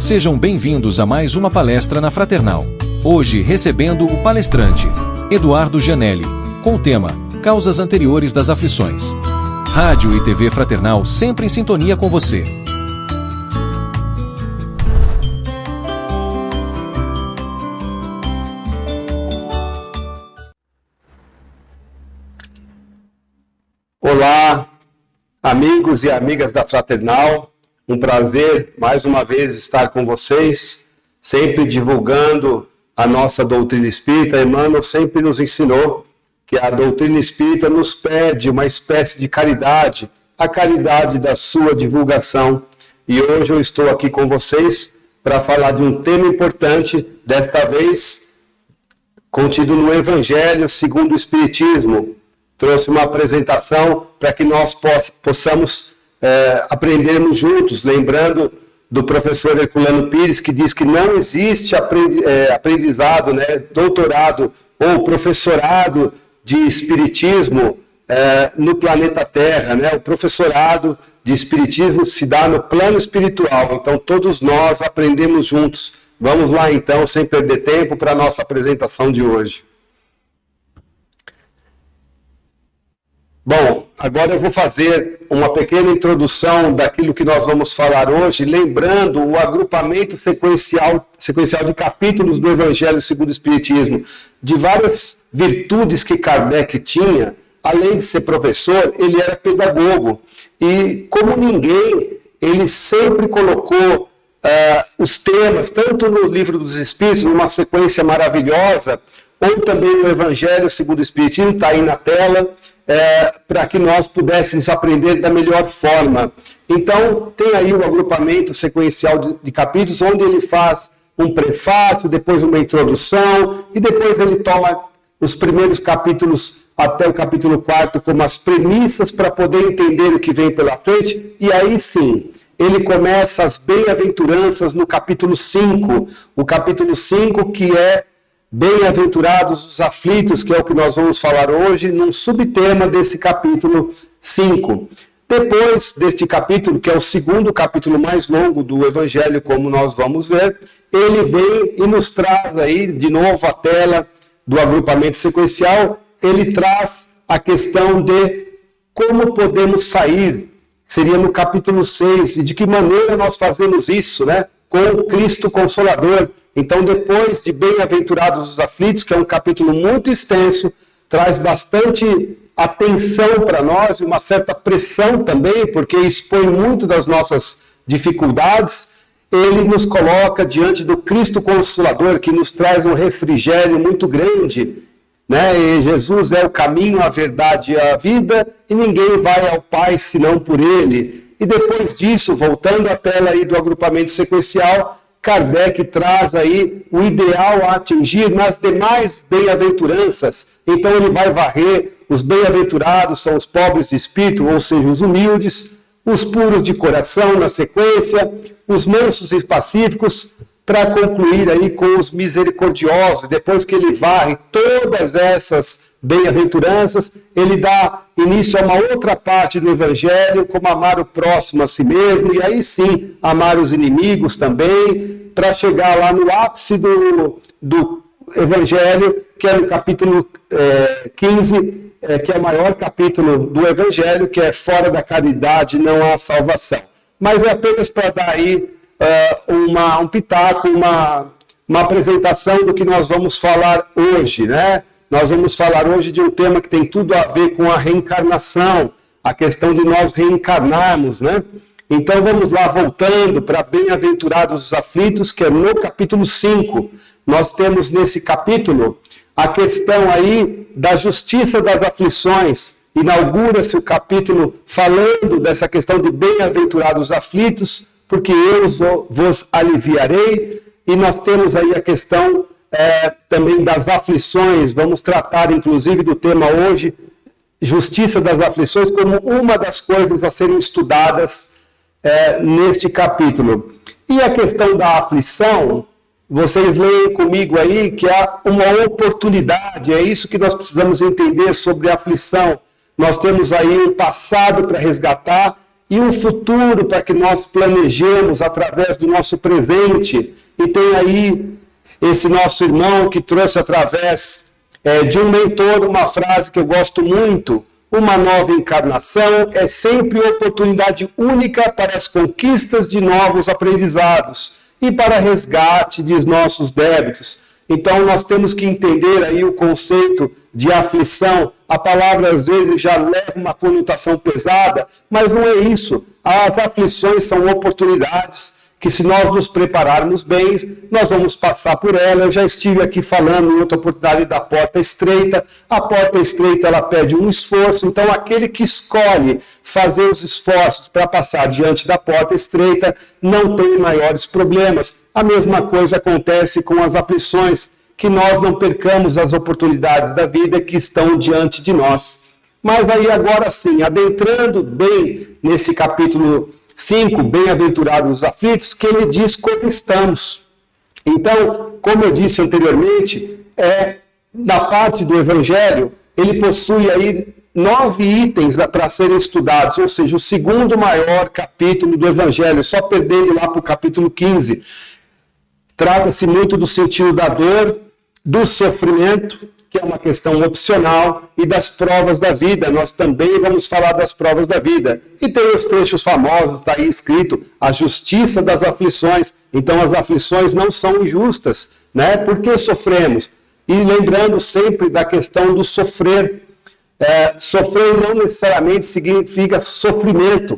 Sejam bem-vindos a mais uma palestra na Fraternal. Hoje recebendo o palestrante, Eduardo Gianelli, com o tema Causas Anteriores das Aflições. Rádio e TV Fraternal sempre em sintonia com você. Olá, amigos e amigas da Fraternal. Um prazer, mais uma vez, estar com vocês, sempre divulgando a nossa doutrina espírita. Emmanuel sempre nos ensinou que a doutrina espírita nos pede uma espécie de caridade, a caridade da sua divulgação. E hoje eu estou aqui com vocês para falar de um tema importante, desta vez contido no Evangelho segundo o Espiritismo. Trouxe uma apresentação para que nós possamos aprendermos juntos, lembrando do professor Herculano Pires, que diz que não existe aprendizado, doutorado ou professorado de Espiritismo no planeta Terra. O professorado de Espiritismo se dá no plano espiritual, então todos nós aprendemos juntos. Vamos lá então, sem perder tempo, para a nossa apresentação de hoje. Bom, agora eu vou fazer uma pequena introdução daquilo que nós vamos falar hoje, lembrando o agrupamento sequencial de capítulos do Evangelho segundo o Espiritismo, de várias virtudes que Kardec tinha. Além de ser professor, ele era pedagogo. E, como ninguém, ele sempre colocou os temas, tanto no Livro dos Espíritos, numa sequência maravilhosa, ou também no Evangelho segundo o Espiritismo, está aí na tela, para que nós pudéssemos aprender da melhor forma. Então, tem aí o agrupamento sequencial de capítulos, onde ele faz um prefácio, depois uma introdução, e depois ele toma os primeiros capítulos até o capítulo 4 como as premissas para poder entender o que vem pela frente, e aí sim, ele começa as bem-aventuranças no capítulo 5, o capítulo 5 que é Bem-aventurados os aflitos, que é o que nós vamos falar hoje, num subtema desse capítulo 5. Depois deste capítulo, que é o segundo capítulo mais longo do Evangelho, como nós vamos ver, ele vem e nos traz aí, de novo, a tela do agrupamento sequencial. Ele traz a questão de como podemos sair, seria no capítulo 6, e de que maneira nós fazemos isso, com o Cristo Consolador. Então, depois de Bem-aventurados os aflitos, que é um capítulo muito extenso, traz bastante atenção para nós e uma certa pressão também, porque expõe muito das nossas dificuldades. Ele nos coloca diante do Cristo Consolador, que nos traz um refrigério muito grande. E Jesus é o caminho, a verdade e a vida, e ninguém vai ao Pai senão por Ele. E depois disso, voltando à tela aí do agrupamento sequencial, Kardec traz aí o ideal a atingir nas demais bem-aventuranças. Então ele vai varrer: os bem-aventurados são os pobres de espírito, ou seja, os humildes, os puros de coração na sequência, os mansos e pacíficos, para concluir aí com os misericordiosos. Depois que ele varre todas essas bem-aventuranças, ele dá início a uma outra parte do Evangelho, como amar o próximo a si mesmo, e aí sim, amar os inimigos também, para chegar lá no ápice do Evangelho, que é no capítulo 15, que é o maior capítulo do Evangelho, que é fora da caridade não há salvação. Mas é apenas para dar aí um pitaco, uma apresentação do que nós vamos falar hoje, Nós vamos falar hoje de um tema que tem tudo a ver com a reencarnação, a questão de nós reencarnarmos, Então vamos lá, voltando para Bem-aventurados os aflitos, que é no capítulo 5. Nós temos nesse capítulo a questão aí da justiça das aflições. Inaugura-se o capítulo falando dessa questão de Bem-aventurados os aflitos, porque eu vos aliviarei. E nós temos aí a questão também das aflições. Vamos tratar inclusive do tema hoje, justiça das aflições, como uma das coisas a serem estudadas neste capítulo. E a questão da aflição, vocês leem comigo aí que há uma oportunidade, é isso que nós precisamos entender sobre a aflição. Nós temos aí um passado para resgatar e um futuro para que nós planejemos através do nosso presente. E tem aí esse nosso irmão que trouxe através de um mentor uma frase que eu gosto muito: uma nova encarnação é sempre oportunidade única para as conquistas de novos aprendizados e para resgate de nossos débitos. Então nós temos que entender aí o conceito de aflição. A palavra às vezes já leva uma conotação pesada, mas não é isso. As aflições são oportunidades que, se nós nos prepararmos bem, nós vamos passar por ela. Eu já estive aqui falando em outra oportunidade da porta estreita. A porta estreita, ela pede um esforço, então aquele que escolhe fazer os esforços para passar diante da porta estreita não tem maiores problemas. A mesma coisa acontece com as aflições, que nós não percamos as oportunidades da vida que estão diante de nós. Mas aí agora sim, adentrando bem nesse capítulo 5, bem-aventurados os aflitos, que ele diz como estamos. Então, como eu disse anteriormente, na parte do Evangelho, ele possui aí 9 itens para serem estudados, ou seja, o segundo maior capítulo do Evangelho, só perdendo lá para o capítulo 15. Trata-se muito do sentido da dor, do sofrimento, que é uma questão opcional, e das provas da vida. Nós também vamos falar das provas da vida. E tem os trechos famosos, está aí escrito, a justiça das aflições. Então as aflições não são injustas, né? Por que sofremos? E lembrando sempre da questão do sofrer. Sofrer não necessariamente significa sofrimento.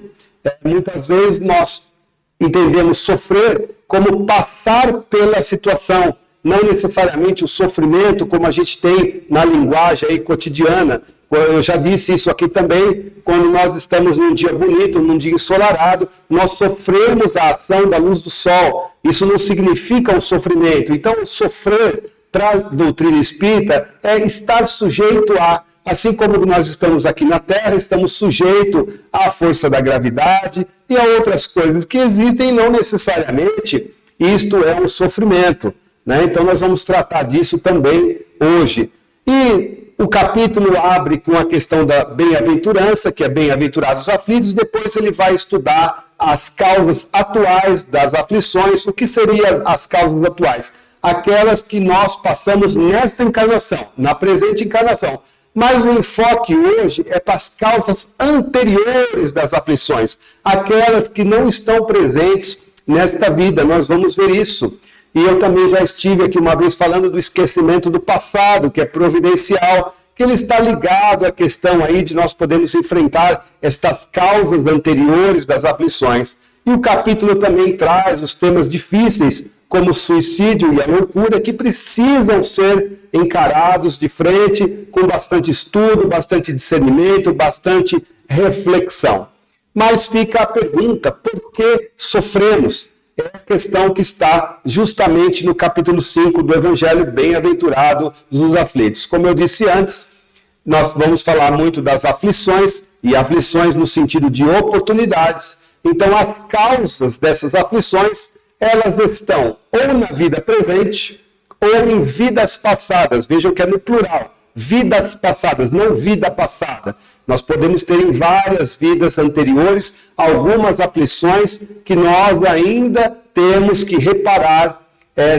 Muitas vezes nós entendemos sofrer como passar pela situação, não necessariamente o sofrimento como a gente tem na linguagem aí cotidiana. Eu já disse isso aqui também, quando nós estamos num dia bonito, num dia ensolarado, nós sofremos a ação da luz do sol. Isso não significa um sofrimento. Então, sofrer para a doutrina espírita é estar sujeito a, assim como nós estamos aqui na Terra, estamos sujeitos à força da gravidade e a outras coisas que existem, não necessariamente isto é um sofrimento, né? Então nós vamos tratar disso também hoje. E o capítulo abre com a questão da bem-aventurança, que é bem-aventurados os aflitos, depois ele vai estudar as causas atuais das aflições. O que seriam as causas atuais? Aquelas que nós passamos nesta encarnação, na presente encarnação. Mas o enfoque hoje é para as causas anteriores das aflições, aquelas que não estão presentes nesta vida. Nós vamos ver isso. E eu também já estive aqui uma vez falando do esquecimento do passado, que é providencial, que ele está ligado à questão aí de nós podermos enfrentar estas causas anteriores das aflições. E o capítulo também traz os temas difíceis, como o suicídio e a loucura, que precisam ser encarados de frente, com bastante estudo, bastante discernimento, bastante reflexão. Mas fica a pergunta, por que sofremos? É a questão que está justamente no capítulo 5 do Evangelho, bem-aventurado os aflitos. Como eu disse antes, nós vamos falar muito das aflições, e aflições no sentido de oportunidades. Então, as causas dessas aflições, elas estão ou na vida presente, ou em vidas passadas. Vejam que é no plural. Vidas passadas, não vida passada. Nós podemos ter em várias vidas anteriores algumas aflições que nós ainda temos que reparar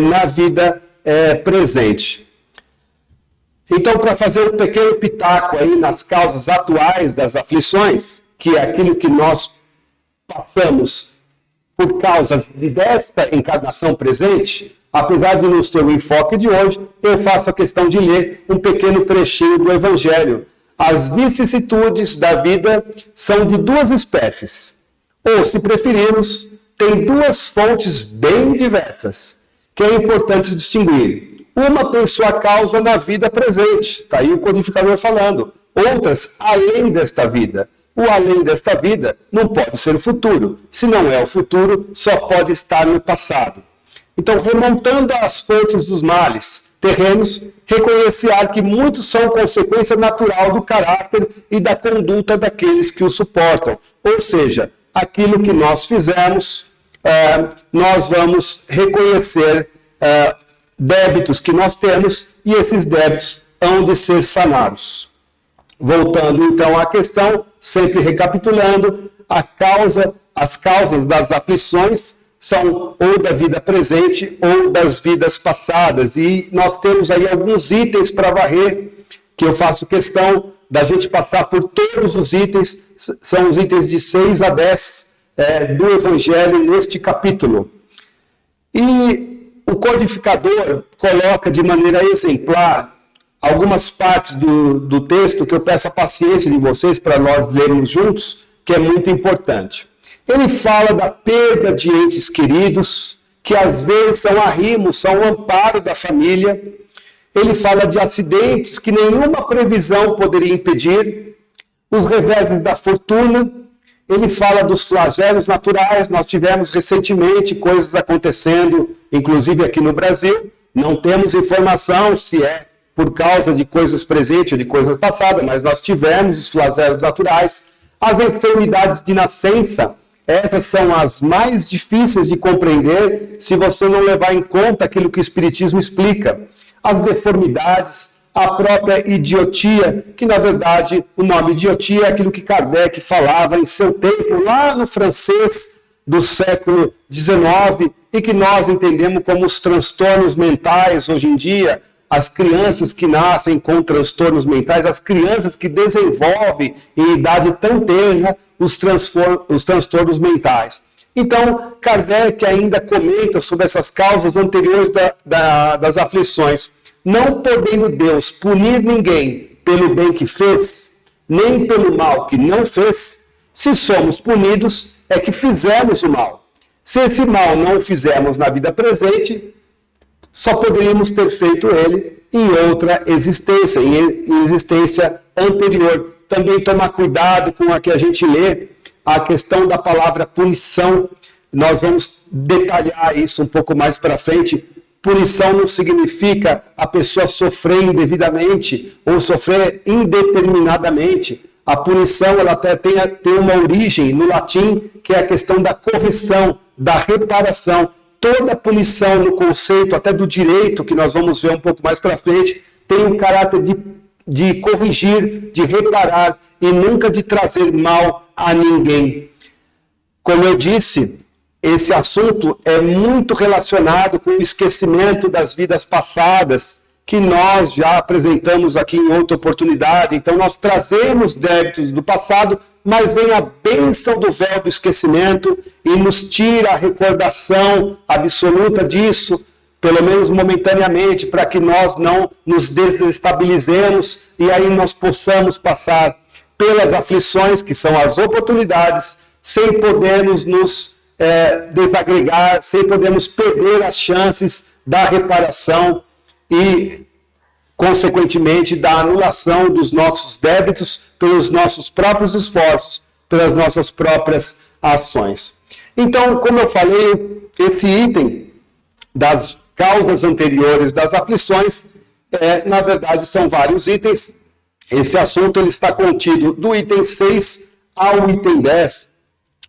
na vida presente. Então, para fazer um pequeno pitaco aí nas causas atuais das aflições, que é aquilo que nós passamos por causa desta encarnação presente, apesar de não ser o enfoque de hoje, eu faço a questão de ler um pequeno trechinho do Evangelho. As vicissitudes da vida são de duas espécies. Ou, se preferirmos, tem duas fontes bem diversas, que é importante distinguir. Uma tem sua causa na vida presente, está aí o codificador falando. Outras, além desta vida. O além desta vida não pode ser o futuro. Se não é o futuro, só pode estar no passado. Então, remontando às fontes dos males terrenos, reconhecer que muitos são consequência natural do caráter e da conduta daqueles que o suportam. Ou seja, aquilo que nós fizemos, nós vamos reconhecer débitos que nós temos e esses débitos hão de ser sanados. Voltando então à questão, sempre recapitulando, as causas das aflições são ou da vida presente ou das vidas passadas. E nós temos aí alguns itens para varrer, que eu faço questão da gente passar por todos os itens, são os itens de 6 a 10 do Evangelho neste capítulo. E o codificador coloca de maneira exemplar algumas partes do texto que eu peço a paciência de vocês para nós lermos juntos, que é muito importante. Ele fala da perda de entes queridos, que às vezes são arrimos, são o amparo da família. Ele fala de acidentes que nenhuma previsão poderia impedir, os reveses da fortuna. Ele fala dos flagelos naturais. Nós tivemos recentemente coisas acontecendo, inclusive aqui no Brasil. Não temos informação se é por causa de coisas presentes ou de coisas passadas, mas nós tivemos os flagelos naturais. As enfermidades de nascença, essas são as mais difíceis de compreender se você não levar em conta aquilo que o Espiritismo explica. As deformidades, a própria idiotia, que na verdade o nome idiotia é aquilo que Kardec falava em seu tempo, lá no francês do século XIX, e que nós entendemos como os transtornos mentais hoje em dia, as crianças que nascem com transtornos mentais, as crianças que desenvolvem em idade tão tenra os transtornos mentais. Então, Kardec ainda comenta sobre essas causas anteriores das aflições. Não podendo Deus punir ninguém pelo bem que fez, nem pelo mal que não fez, se somos punidos, é que fizemos o mal. Se esse mal não o fizemos na vida presente, só poderíamos ter feito ele em outra existência, em existência anterior. Também tomar cuidado com a que a gente lê, a questão da palavra punição. Nós vamos detalhar isso um pouco mais para frente. Punição não significa a pessoa sofrer indevidamente ou sofrer indeterminadamente. A punição ela até tem uma origem no latim, que é a questão da correção, da reparação. Toda punição no conceito até do direito, que nós vamos ver um pouco mais para frente, tem o caráter de corrigir, de reparar e nunca de trazer mal a ninguém. Como eu disse, esse assunto é muito relacionado com o esquecimento das vidas passadas, que nós já apresentamos aqui em outra oportunidade. Então nós trazemos débitos do passado, mas vem a bênção do véu do esquecimento e nos tira a recordação absoluta disso, pelo menos momentaneamente, para que nós não nos desestabilizemos e aí nós possamos passar pelas aflições, que são as oportunidades, sem podermos nos desagregar, sem podermos perder as chances da reparação e, consequentemente, da anulação dos nossos débitos pelos nossos próprios esforços, pelas nossas próprias ações. Então, como eu falei, esse item das causas anteriores das aflições, na verdade, são vários itens. Esse assunto ele está contido do item 6 ao item 10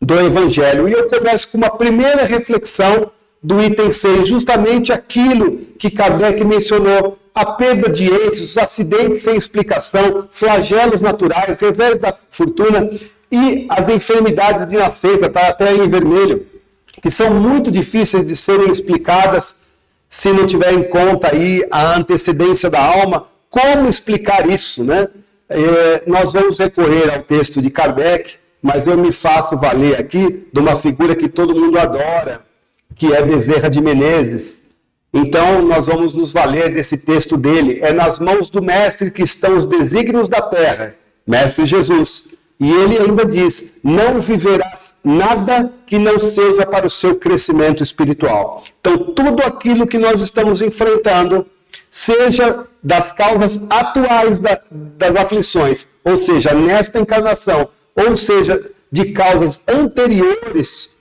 do Evangelho. E eu começo com uma primeira reflexão do item 6, justamente aquilo que Kardec mencionou, a perda de entes, os acidentes sem explicação, flagelos naturais, revés da fortuna e as enfermidades de nascença, está até em vermelho, que são muito difíceis de serem explicadas se não tiver em conta aí a antecedência da alma. Como explicar isso, né? Nós vamos recorrer ao texto de Kardec, mas eu me faço valer aqui de uma figura que todo mundo adora, que é Bezerra de Menezes. Então, nós vamos nos valer desse texto dele. É nas mãos do Mestre que estão os desígnios da terra, Mestre Jesus. E ele ainda diz, não viverás nada que não seja para o seu crescimento espiritual. Então, tudo aquilo que nós estamos enfrentando, seja das causas atuais das aflições, ou seja, nesta encarnação, ou seja, de causas anteriores,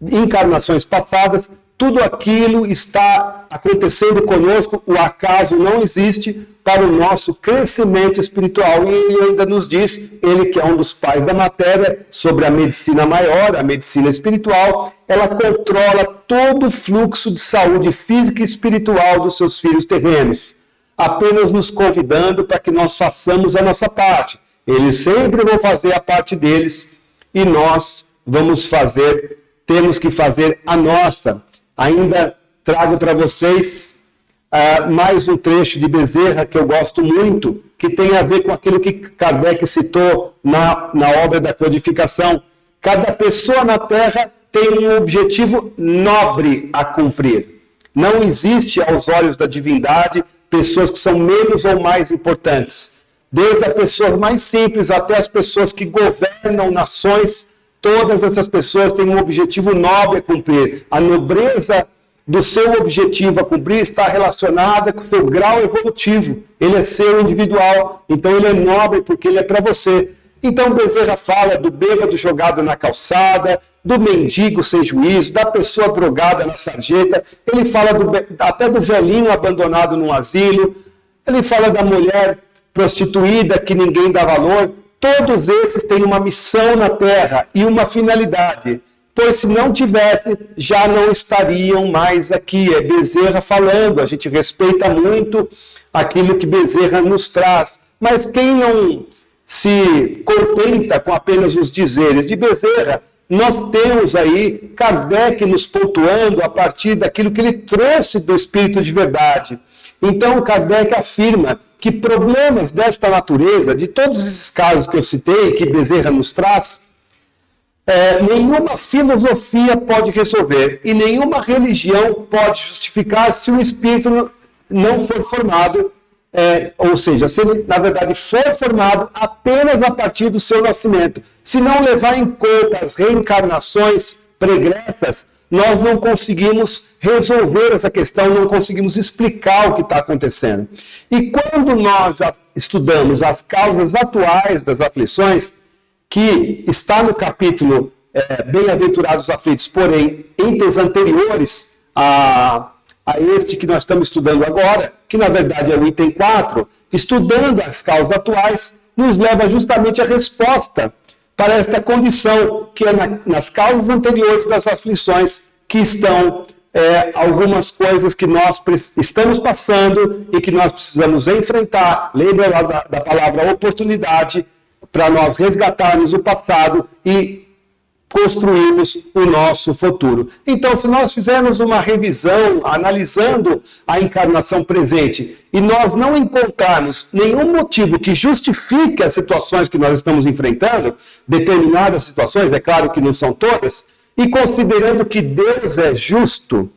encarnações passadas, tudo aquilo está acontecendo conosco, o acaso não existe para o nosso crescimento espiritual. E ele ainda nos diz, ele que é um dos pais da matéria, sobre a medicina maior, a medicina espiritual, ela controla todo o fluxo de saúde física e espiritual dos seus filhos terrenos, apenas nos convidando para que nós façamos a nossa parte. Eles sempre vão fazer a parte deles, e nós temos que fazer a nossa. Ainda trago para vocês mais um trecho de Bezerra que eu gosto muito, que tem a ver com aquilo que Kardec citou na obra da codificação. Cada pessoa na Terra tem um objetivo nobre a cumprir. Não existe, aos olhos da divindade, pessoas que são menos ou mais importantes. Desde as pessoas mais simples até as pessoas que governam nações, todas essas pessoas têm um objetivo nobre a cumprir. A nobreza do seu objetivo a cumprir está relacionada com o seu grau evolutivo. Ele é seu individual, então ele é nobre porque ele é para você. Então Bezerra fala do bêbado jogado na calçada, do mendigo sem juízo, da pessoa drogada na sarjeta, ele fala até do velhinho abandonado num asilo, ele fala da mulher prostituída que ninguém dá valor. Todos esses têm uma missão na Terra e uma finalidade, pois se não tivesse, já não estariam mais aqui. É Bezerra falando, a gente respeita muito aquilo que Bezerra nos traz, mas quem não se contenta com apenas os dizeres de Bezerra, nós temos aí Kardec nos pontuando a partir daquilo que ele trouxe do Espírito de verdade. Então Kardec afirma que problemas desta natureza, de todos esses casos que eu citei, que Bezerra nos traz, nenhuma filosofia pode resolver e nenhuma religião pode justificar se o espírito não for formado, ou seja, se ele, na verdade, for formado apenas a partir do seu nascimento. Se não levar em conta as reencarnações pregressas, nós não conseguimos resolver essa questão, não conseguimos explicar o que está acontecendo. E quando nós estudamos as causas atuais das aflições, que está no capítulo Bem-aventurados aflitos, porém, entes anteriores a este que nós estamos estudando agora, que na verdade é o item 4, estudando as causas atuais, nos leva justamente à resposta para esta condição, que é nas causas anteriores das aflições, que estão algumas coisas que nós estamos passando e que nós precisamos enfrentar. Lembra da palavra oportunidade, para nós resgatarmos o passado e construirmos o nosso futuro. Então, se nós fizermos uma revisão, analisando a encarnação presente, e nós não encontrarmos nenhum motivo que justifique as situações que nós estamos enfrentando, determinadas situações, é claro que não são todas, e considerando que Deus é justo,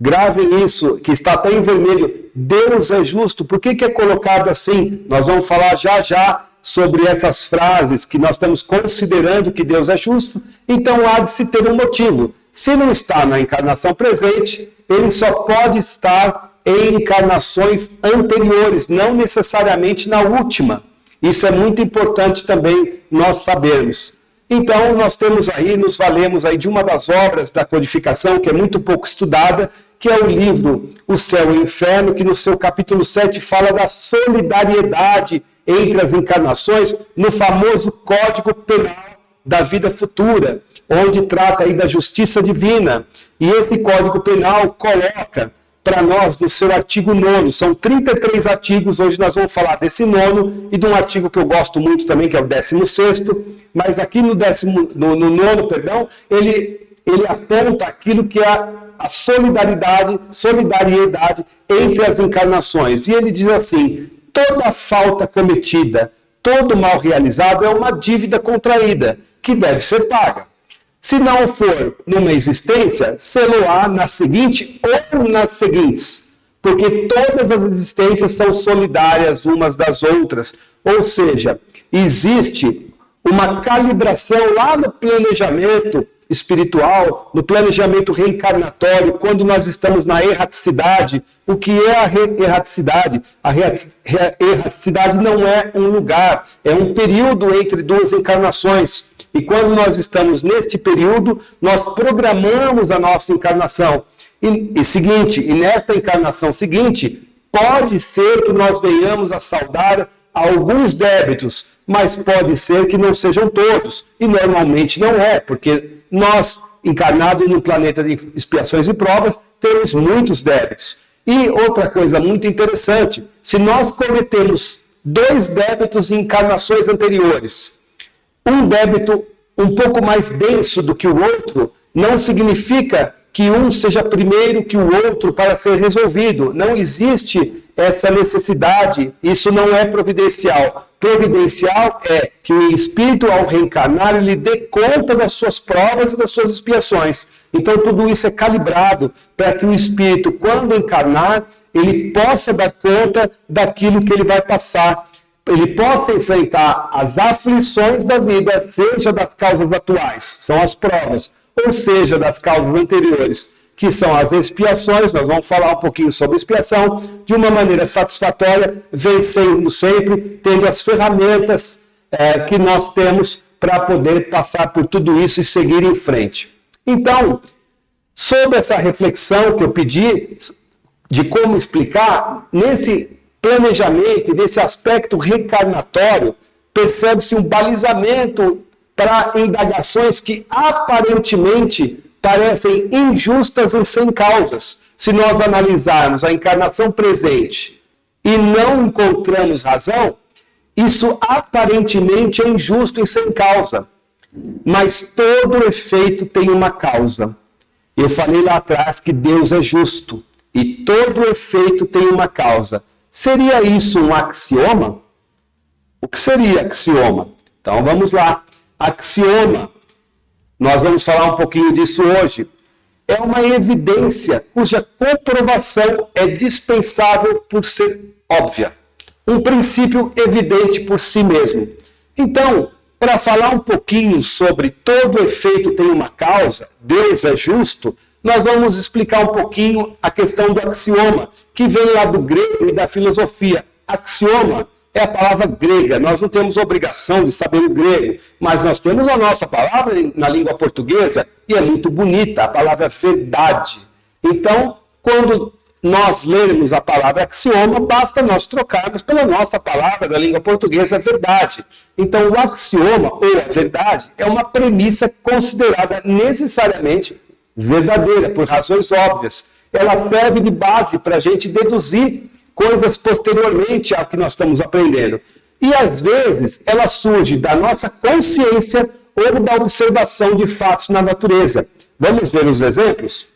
gravem isso, que está até em vermelho, Deus é justo. Por que é colocado assim? Nós vamos falar já sobre essas frases que nós estamos considerando que Deus é justo, então há de se ter um motivo. Se não está na encarnação presente, ele só pode estar em encarnações anteriores, não necessariamente na última. Isso é muito importante também nós sabermos. Então, nós temos aí, nos valemos aí de uma das obras da codificação, que é muito pouco estudada, que é o livro O Céu e o Inferno, que no seu capítulo 7 fala da solidariedade entre as encarnações, no famoso Código Penal da Vida Futura, onde trata aí da justiça divina. E esse Código Penal coloca para nós no seu artigo 9º, são 33 artigos, hoje nós vamos falar desse 9º e de um artigo que eu gosto muito também, que é o 16º, mas aqui no 9º, ele aponta aquilo que é a solidariedade entre as encarnações. E ele diz assim: toda falta cometida, todo mal realizado é uma dívida contraída, que deve ser paga. Se não for numa existência, sê-lo-á na seguinte ou nas seguintes, porque todas as existências são solidárias umas das outras. Ou seja, existe uma calibração lá no planejamento espiritual, no planejamento reencarnatório, quando nós estamos na erraticidade. O que é a erraticidade? A erraticidade não é um lugar, é um período entre duas encarnações. E quando nós estamos neste período, nós programamos a nossa encarnação. E nesta encarnação seguinte, pode ser que nós venhamos a saldar alguns débitos, mas pode ser que não sejam todos. E normalmente não é, porque nós, encarnados no planeta de expiações e provas, temos muitos débitos. E outra coisa muito interessante, se nós cometemos 2 débitos em encarnações anteriores, um débito um pouco mais denso do que o outro, não significa que um seja primeiro que o outro para ser resolvido. Não existe essa necessidade, isso não é providencial. Providencial é que o Espírito, ao reencarnar, ele dê conta das suas provas e das suas expiações. Então, tudo isso é calibrado para que o Espírito, quando encarnar, ele possa dar conta daquilo que ele vai passar. Ele possa enfrentar as aflições da vida, seja das causas atuais, são as provas, ou seja, das causas anteriores, que são as expiações. Nós vamos falar um pouquinho sobre expiação, de uma maneira satisfatória, vencendo sempre, tendo as ferramentas que nós temos para poder passar por tudo isso e seguir em frente. Então, sobre essa reflexão que eu pedi, de como explicar, nesse planejamento, nesse aspecto reencarnatório, percebe-se um balizamento para indagações que aparentemente parecem injustas e sem causas. Se nós analisarmos a encarnação presente e não encontramos razão, isso aparentemente é injusto e sem causa. Mas todo efeito tem uma causa. Eu falei lá atrás que Deus é justo e todo efeito tem uma causa. Seria isso um axioma? O que seria axioma? Então vamos lá. Axioma, nós vamos falar um pouquinho disso hoje, é uma evidência cuja comprovação é dispensável por ser óbvia. Um princípio evidente por si mesmo. Então, para falar um pouquinho sobre todo efeito tem uma causa, Deus é justo, nós vamos explicar um pouquinho a questão do axioma, que vem lá do grego e da filosofia. Axioma é a palavra grega. Nós não temos obrigação de saber o grego, mas nós temos a nossa palavra na língua portuguesa e é muito bonita, a palavra verdade. Então, quando nós lermos a palavra axioma, basta nós trocarmos pela nossa palavra da língua portuguesa verdade. Então, o axioma, ou a verdade, é uma premissa considerada necessariamente verdadeira, por razões óbvias. Ela serve de base para a gente deduzir coisas posteriormente ao que nós estamos aprendendo. E, às vezes, ela surge da nossa consciência ou da observação de fatos na natureza. Vamos ver os exemplos?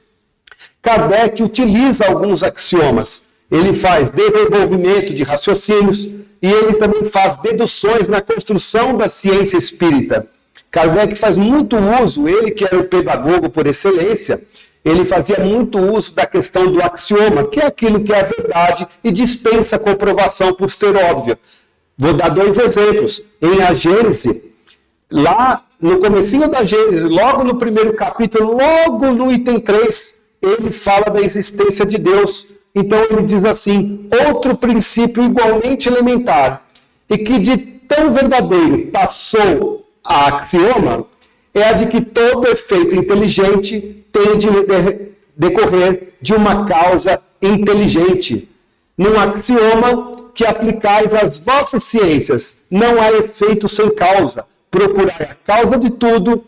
Kardec utiliza alguns axiomas. Ele faz desenvolvimento de raciocínios e ele também faz deduções na construção da ciência espírita. Kardec faz muito uso, ele que era o pedagogo por excelência, ele fazia muito uso da questão do axioma, que é aquilo que é a verdade e dispensa comprovação por ser óbvio. Vou dar dois exemplos. Em A Gênese, lá no comecinho da Gênese, logo no primeiro capítulo, logo no item 3, ele fala da existência de Deus. Então ele diz assim: outro princípio igualmente elementar, e que de tão verdadeiro passou a axioma, é a de que todo efeito inteligente tem de decorrer de uma causa inteligente. Num axioma que aplicais às vossas ciências, não há efeito sem causa. Procurai a causa de tudo,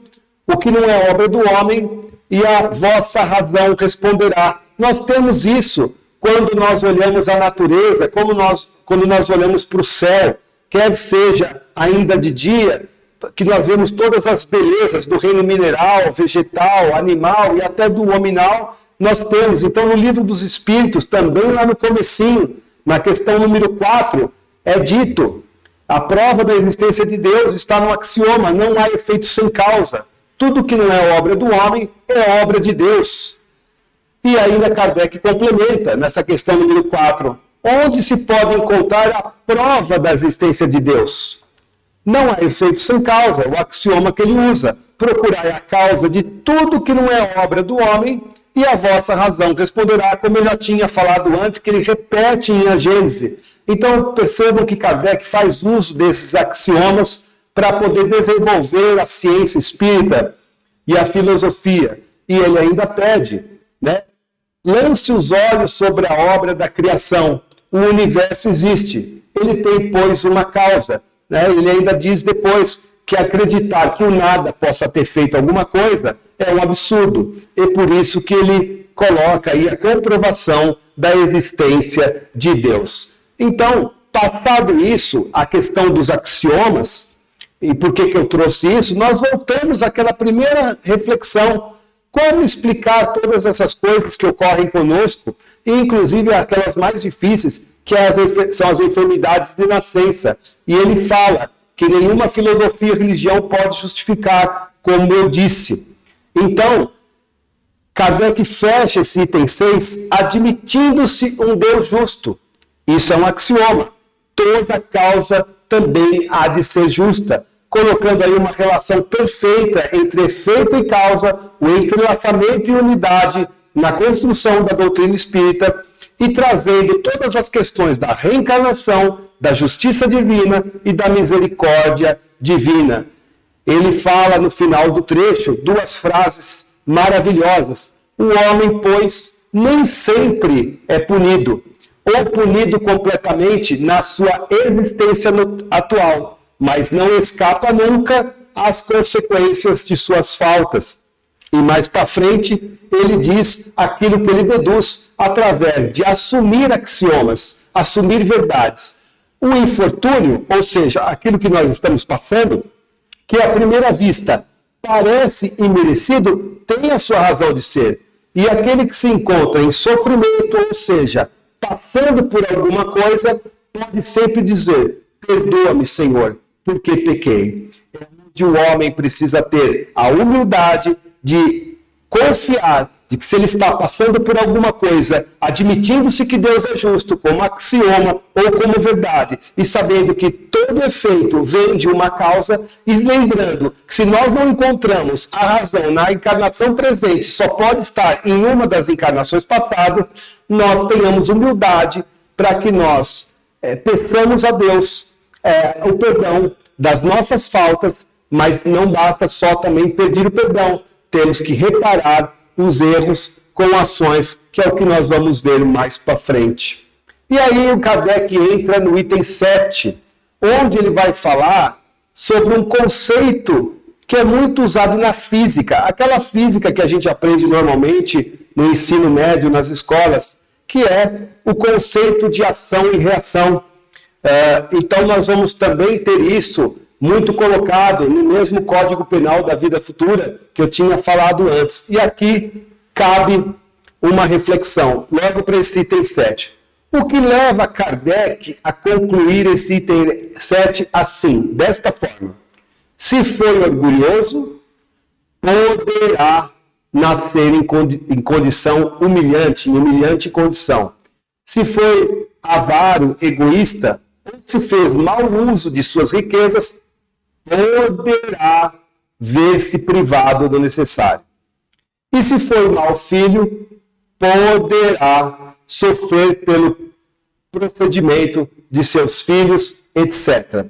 o que não é obra do homem, e a vossa razão responderá. Nós temos isso quando nós olhamos a natureza, quando nós olhamos para o céu, quer seja ainda de dia, que nós vemos todas as belezas do reino mineral, vegetal, animal e até do hominal, nós temos. Então, no Livro dos Espíritos, também lá no comecinho, na questão número 4, é dito: a prova da existência de Deus está no axioma, não há efeito sem causa. Tudo que não é obra do homem é obra de Deus. E ainda Kardec complementa nessa questão número 4, onde se pode encontrar a prova da existência de Deus. Não há efeito sem causa, o axioma que ele usa. Procurai a causa de tudo que não é obra do homem, e a vossa razão responderá, como eu já tinha falado antes, que ele repete em A Gênese. Então, percebam que Kardec faz uso desses axiomas para poder desenvolver a ciência espírita e a filosofia. E ele ainda pede, né? Lance os olhos sobre a obra da criação. O universo existe. Ele tem, pois, uma causa. Ele ainda diz depois que acreditar que o nada possa ter feito alguma coisa é um absurdo. E por isso que ele coloca aí a comprovação da existência de Deus. Então, passado isso, a questão dos axiomas, E por que eu trouxe isso? Nós voltamos àquela primeira reflexão. Como explicar todas essas coisas que ocorrem conosco, e inclusive aquelas mais difíceis, que são as enfermidades de nascença. E ele fala que nenhuma filosofia e religião pode justificar, como eu disse. Então, Kardec fecha esse item 6 admitindo-se um Deus justo. Isso é um axioma. Toda causa também há de ser justa, colocando aí uma relação perfeita entre efeito e causa, o entrelaçamento e unidade na construção da doutrina espírita e trazendo todas as questões da reencarnação, da justiça divina e da misericórdia divina. Ele fala no final do trecho duas frases maravilhosas. O homem, pois, nem sempre é punido, ou punido completamente na sua existência atual, mas não escapa nunca às consequências de suas faltas. E mais para frente, ele diz aquilo que ele deduz através de assumir axiomas, assumir verdades. O infortúnio, ou seja, aquilo que nós estamos passando, que à primeira vista parece imerecido, tem a sua razão de ser. E aquele que se encontra em sofrimento, ou seja, passando por alguma coisa, pode sempre dizer: perdoa-me, Senhor, porque pequei. É onde o homem precisa ter a humildade de confiar de que se ele está passando por alguma coisa, admitindo-se que Deus é justo, como axioma ou como verdade, e sabendo que todo efeito vem de uma causa, e lembrando que se nós não encontramos a razão na encarnação presente, só pode estar em uma das encarnações passadas, nós tenhamos humildade para que nós peçamos a Deus o perdão das nossas faltas, mas não basta só também pedir o perdão, temos que reparar os erros com ações, que é o que nós vamos ver mais para frente. E aí o Kardec entra no item 7, onde ele vai falar sobre um conceito que é muito usado na física, aquela física que a gente aprende normalmente no ensino médio, nas escolas, que é o conceito de ação e reação. Então nós vamos também ter isso muito colocado no mesmo Código Penal da Vida Futura que eu tinha falado antes. E aqui cabe uma reflexão, logo para esse item 7. O que leva Kardec a concluir esse item 7 assim, desta forma: se foi orgulhoso, poderá nascer em condição humilhante, em humilhante condição. Se foi avaro, egoísta, ou se fez mau uso de suas riquezas, poderá ver-se privado do necessário. E se for mau filho, poderá sofrer pelo procedimento de seus filhos, etc.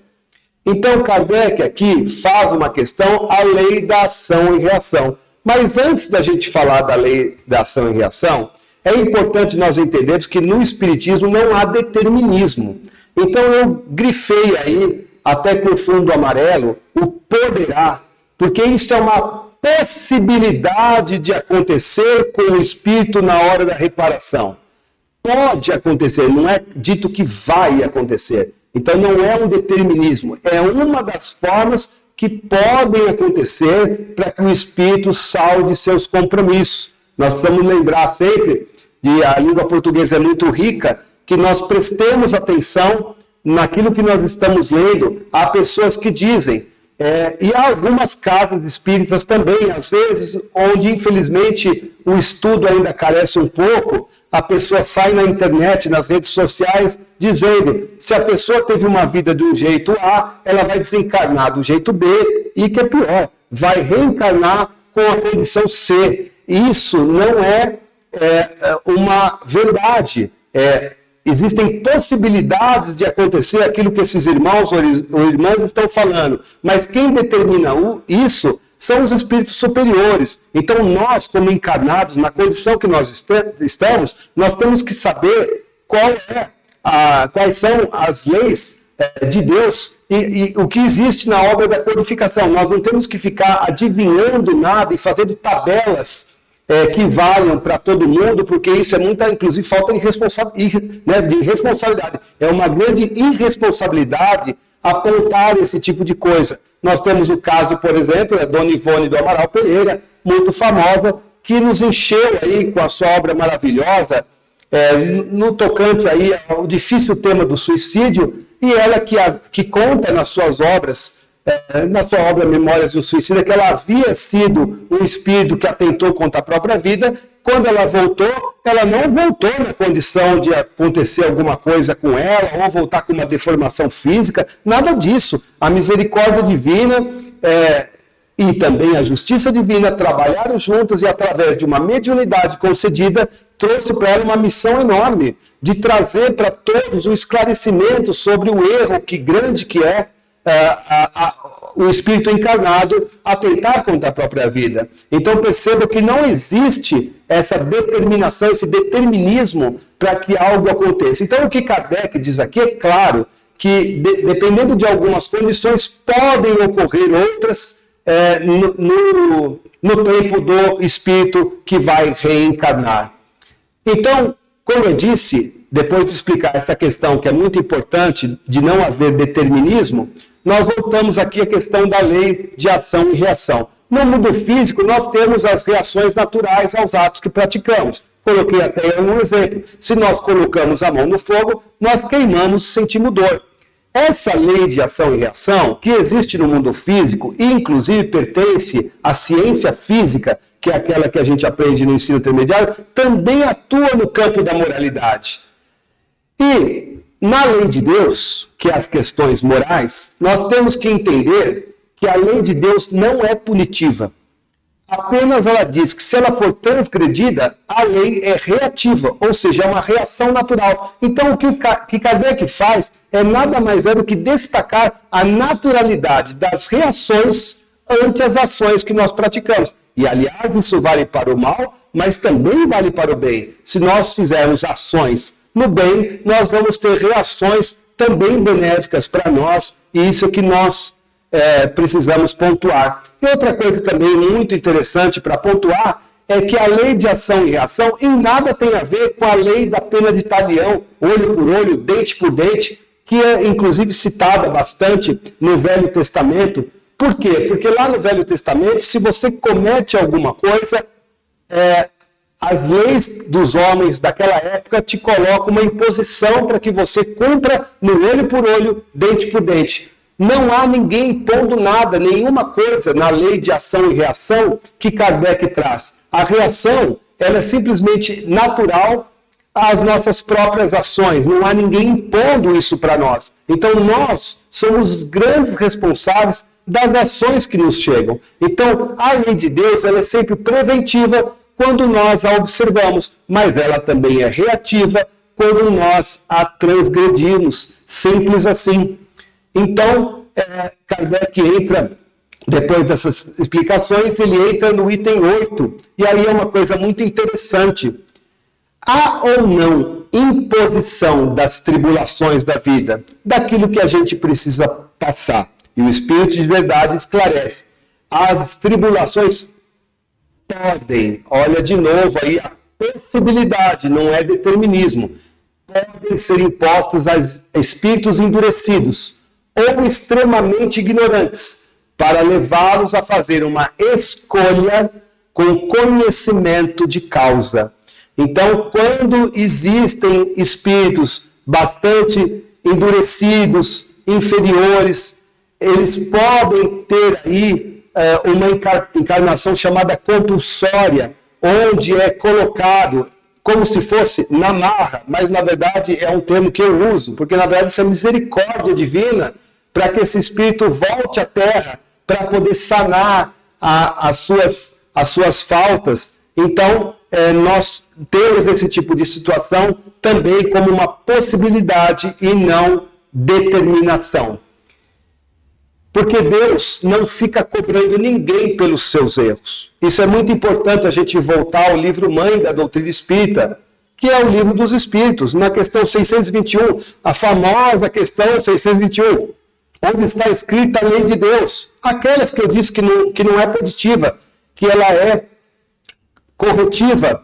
Então, Kardec aqui faz uma questão, a lei da ação e reação. Mas antes da gente falar da lei da ação e reação, é importante nós entendermos que no Espiritismo não há determinismo. Então eu grifei aí, até com fundo amarelo, o poderá, porque isso é uma possibilidade de acontecer com o espírito na hora da reparação. Pode acontecer, não é dito que vai acontecer. Então não é um determinismo, é uma das formas que podem acontecer para que o espírito salde seus compromissos. Nós precisamos lembrar sempre, e a língua portuguesa é muito rica, que nós prestemos atenção naquilo que nós estamos lendo. Há pessoas que dizem, e há algumas casas espíritas também, às vezes, onde infelizmente o estudo ainda carece um pouco, a pessoa sai na internet, nas redes sociais, dizendo se a pessoa teve uma vida de um jeito A, ela vai desencarnar do jeito B, e que é pior, vai reencarnar com a condição C. Isso não é uma verdade. Existem possibilidades de acontecer aquilo que esses irmãos ou irmãs estão falando, mas quem determina isso são os espíritos superiores. Então nós, como encarnados, na condição que nós estamos, nós temos que saber quais são as leis de Deus e o que existe na obra da codificação. Nós não temos que ficar adivinhando nada e fazendo tabelas que valham para todo mundo, porque isso é muita, inclusive, falta de responsabilidade. É uma grande irresponsabilidade apontar esse tipo de coisa. Nós temos o caso, por exemplo, da Dona Ivone do Amaral Pereira, muito famosa, que nos encheu aí com a sua obra maravilhosa, no tocante aí ao difícil tema do suicídio, e ela que conta nas suas obras, na sua obra Memórias do Suicida, que ela havia sido um espírito que atentou contra a própria vida. Quando ela voltou, ela não voltou na condição de acontecer alguma coisa com ela, ou voltar com uma deformação física, nada disso. A misericórdia divina e também a justiça divina trabalharam juntas e, através de uma mediunidade concedida, trouxe para ela uma missão enorme de trazer para todos o esclarecimento sobre o erro grande que é o espírito encarnado atentar contra a própria vida. Então perceba que não existe essa determinação, esse determinismo para que algo aconteça. Então o que Kardec diz aqui é claro que, dependendo de algumas condições, podem ocorrer outras no tempo do espírito que vai reencarnar. Então, como eu disse, depois de explicar essa questão que é muito importante de não haver determinismo, nós voltamos aqui à questão da lei de ação e reação. No mundo físico, nós temos as reações naturais aos atos que praticamos. Coloquei até um exemplo. Se nós colocamos a mão no fogo, nós queimamos, sentimos dor. Essa lei de ação e reação, que existe no mundo físico, e inclusive pertence à ciência física, que é aquela que a gente aprende no ensino intermediário, também atua no campo da moralidade. E na lei de Deus, que é as questões morais, nós temos que entender que a lei de Deus não é punitiva. Apenas ela diz que se ela for transgredida, a lei é reativa, ou seja, é uma reação natural. Então o que Kardec faz é nada mais do que destacar a naturalidade das reações ante as ações que nós praticamos. E aliás, isso vale para o mal, mas também vale para o bem. Se nós fizermos ações no bem, nós vamos ter reações também benéficas para nós, e isso é que nós precisamos pontuar. E outra coisa também muito interessante para pontuar é que a lei de ação e reação em nada tem a ver com a lei da pena de talião, olho por olho, dente por dente, que é inclusive citada bastante no Velho Testamento. Por quê? Porque lá no Velho Testamento, se você comete alguma coisa, as leis dos homens daquela época te colocam uma imposição para que você cumpra no olho por olho, dente por dente. Não há ninguém impondo nada, nenhuma coisa na lei de ação e reação que Kardec traz. A reação, ela é simplesmente natural às nossas próprias ações. Não há ninguém impondo isso para nós. Então nós somos os grandes responsáveis das ações que nos chegam. Então a lei de Deus, ela é sempre preventiva quando nós a observamos, mas ela também é reativa quando nós a transgredimos. Simples assim. Então, Kardec entra, depois dessas explicações, ele entra no item 8, e aí é uma coisa muito interessante. Há ou não imposição das tribulações da vida, daquilo que a gente precisa passar? E o Espírito de Verdade esclarece. As tribulações podem, olha de novo aí a possibilidade, não é determinismo, podem ser impostas a espíritos endurecidos ou extremamente ignorantes, para levá-los a fazer uma escolha com conhecimento de causa. Então, quando existem espíritos bastante endurecidos, inferiores, eles podem ter aí uma encarnação chamada compulsória, onde é colocado como se fosse na marra, mas na verdade é um termo que eu uso, porque na verdade isso é misericórdia divina, para que esse espírito volte à Terra, para poder sanar as suas faltas. Então, nós temos esse tipo de situação também como uma possibilidade e não determinação. Porque Deus não fica cobrando ninguém pelos seus erros. Isso é muito importante a gente voltar ao livro mãe da doutrina espírita, que é o livro dos Espíritos, na questão 621, a famosa questão 621, onde está escrita a lei de Deus. Aquelas que eu disse que não é positiva, que ela é corretiva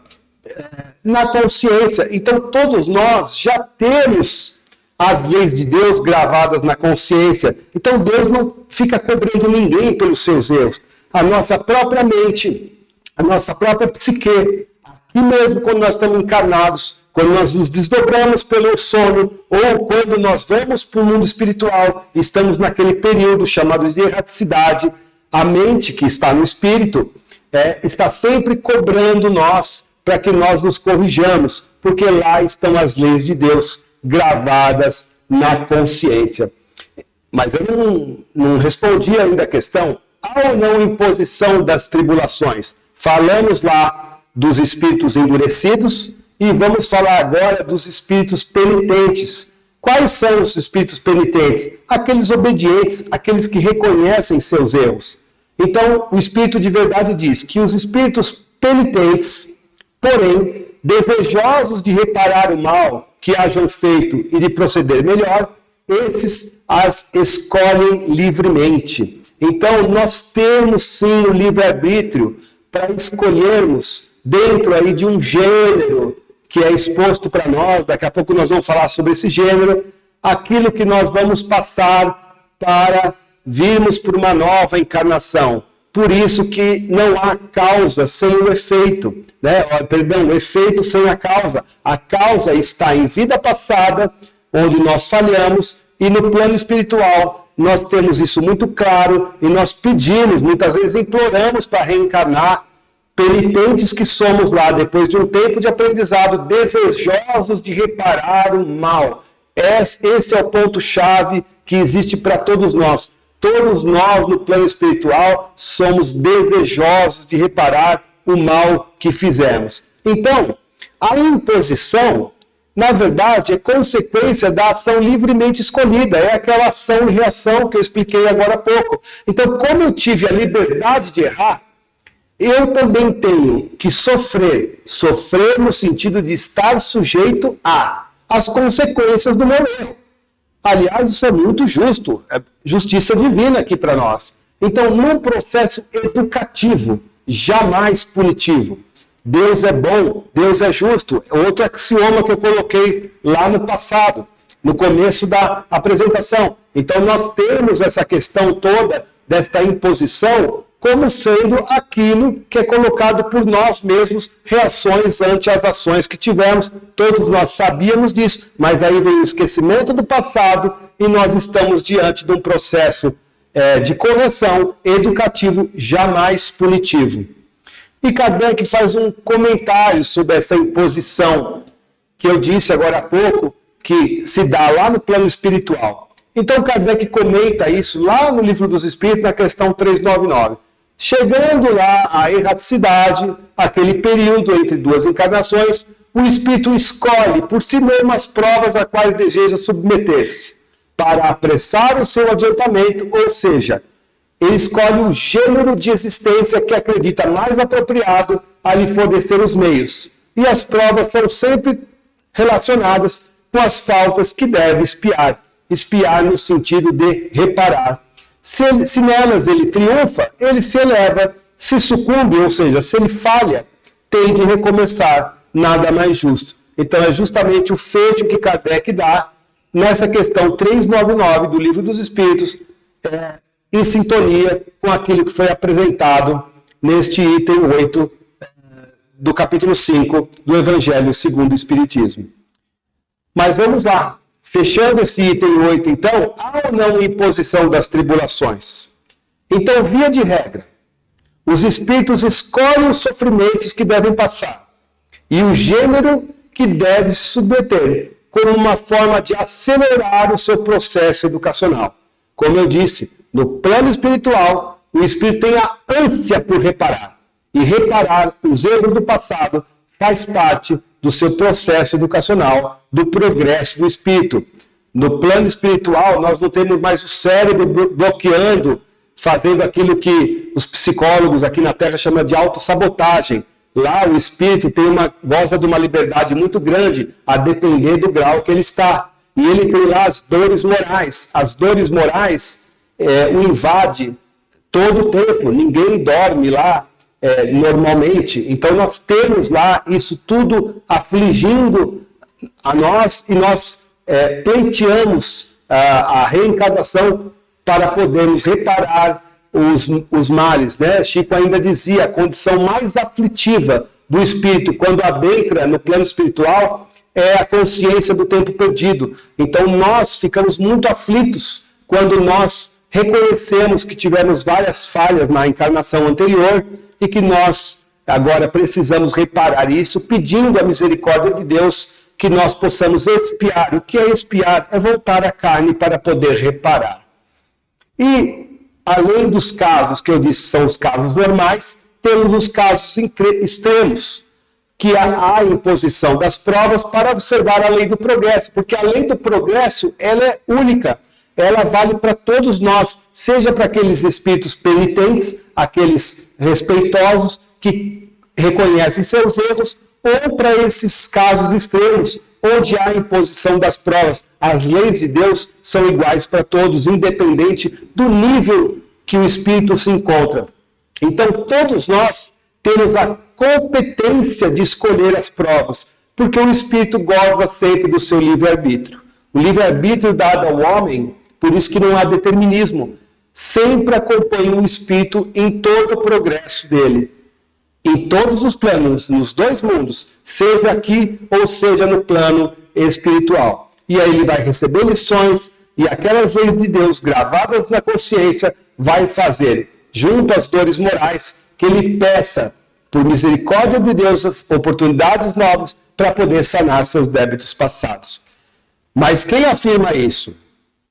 na consciência. Então todos nós já temos as leis de Deus gravadas na consciência. Então Deus não fica cobrando ninguém pelos seus erros. A nossa própria mente, a nossa própria psique, aqui mesmo quando nós estamos encarnados, quando nós nos desdobramos pelo sono, ou quando nós vamos para o mundo espiritual, estamos naquele período chamado de erraticidade, a mente que está no espírito está sempre cobrando nós para que nós nos corrijamos, porque lá estão as leis de Deus gravadas na consciência. Mas eu não respondi ainda a questão, há ou não imposição das tribulações? Falamos lá dos espíritos endurecidos e vamos falar agora dos espíritos penitentes. Quais são os espíritos penitentes? Aqueles obedientes, aqueles que reconhecem seus erros. Então, o Espírito de Verdade diz que os espíritos penitentes, porém, desejosos de reparar o mal que hajam feito e de proceder melhor, esses as escolhem livremente. Então, nós temos sim o livre-arbítrio para escolhermos dentro aí de um gênero que é exposto para nós, daqui a pouco nós vamos falar sobre esse gênero, aquilo que nós vamos passar para virmos por uma nova encarnação. Por isso que não há causa sem o efeito, né? O efeito sem a causa. A causa está em vida passada, onde nós falhamos, e no plano espiritual nós temos isso muito claro, e nós pedimos, muitas vezes imploramos para reencarnar, penitentes que somos lá, depois de um tempo de aprendizado, desejosos de reparar o mal. Esse é o ponto-chave que existe para todos nós. Todos nós, no plano espiritual, somos desejosos de reparar o mal que fizemos. Então, a imposição, na verdade, é consequência da ação livremente escolhida. É aquela ação e reação que eu expliquei agora há pouco. Então, como eu tive a liberdade de errar, eu também tenho que sofrer. Sofrer no sentido de estar sujeito às consequências do meu erro. Aliás, isso é muito justo, é justiça divina aqui para nós. Então, num processo educativo, jamais punitivo. Deus é bom, Deus é justo. Outro axioma que eu coloquei lá no passado, no começo da apresentação. Então, nós temos essa questão toda desta imposição como sendo aquilo que é colocado por nós mesmos, reações ante as ações que tivemos. Todos nós sabíamos disso, mas aí vem o esquecimento do passado e nós estamos diante de um processo de correção educativo, jamais punitivo. E Kardec faz um comentário sobre essa imposição, que eu disse agora há pouco, que se dá lá no plano espiritual. Então Kardec comenta isso lá no Livro dos Espíritos, na questão 399. Chegando lá à erraticidade, aquele período entre duas encarnações, o espírito escolhe por si mesmo as provas a quais deseja submeter-se, para apressar o seu adiantamento, ou seja, ele escolhe o gênero de existência que acredita mais apropriado a lhe fornecer os meios. E as provas são sempre relacionadas com as faltas que deve expiar. Expiar no sentido de reparar. Se nelas ele triunfa, ele se eleva. Se sucumbe, ou seja, se ele falha, tem de recomeçar. Nada mais justo. Então é justamente o fecho que Kardec dá nessa questão 399 do Livro dos Espíritos, em sintonia com aquilo que foi apresentado neste item 8 do capítulo 5 do Evangelho segundo o Espiritismo. Mas vamos lá. Fechando esse item 8, então, há ou não imposição das tribulações? Então, via de regra, os espíritos escolhem os sofrimentos que devem passar e o gênero que deve se submeter, como uma forma de acelerar o seu processo educacional. Como eu disse, no plano espiritual, o espírito tem a ânsia por reparar. E reparar os erros do passado faz parte do seu processo educacional, do progresso do espírito. No plano espiritual, nós não temos mais o cérebro bloqueando, fazendo aquilo que os psicólogos aqui na Terra chamam de autossabotagem. Lá o espírito goza de uma liberdade muito grande, a depender do grau que ele está. E ele tem lá as dores morais. As dores morais o invade todo o tempo, ninguém dorme lá normalmente. Então nós temos lá isso tudo afligindo a nós e nós pleiteamos a reencarnação para podermos reparar os males, né? Chico ainda dizia, a condição mais aflitiva do espírito quando adentra no plano espiritual é a consciência do tempo perdido. Então nós ficamos muito aflitos quando nós reconhecemos que tivemos várias falhas na encarnação anterior e que nós agora precisamos reparar isso, pedindo a misericórdia de Deus que nós possamos expiar. O que é expiar? É voltar à carne para poder reparar. E, além dos casos que eu disse são os casos normais, temos os casos extremos, que há a imposição das provas para observar a lei do progresso, porque a lei do progresso ela é única, ela vale para todos nós, seja para aqueles espíritos penitentes, aqueles respeitosos, que reconhecem seus erros, ou para esses casos extremos, onde há a imposição das provas. As leis de Deus são iguais para todos, independente do nível que o espírito se encontra. Então, todos nós temos a competência de escolher as provas, porque o espírito goza sempre do seu livre-arbítrio. O livre-arbítrio dado ao homem, por isso que não há determinismo, sempre acompanha o espírito em todo o progresso dele, em todos os planos, nos dois mundos, seja aqui ou seja no plano espiritual. E aí ele vai receber lições e aquelas leis de Deus gravadas na consciência vai fazer, junto às dores morais, que ele peça, por misericórdia de Deus, as oportunidades novas para poder sanar seus débitos passados. Mas quem afirma isso?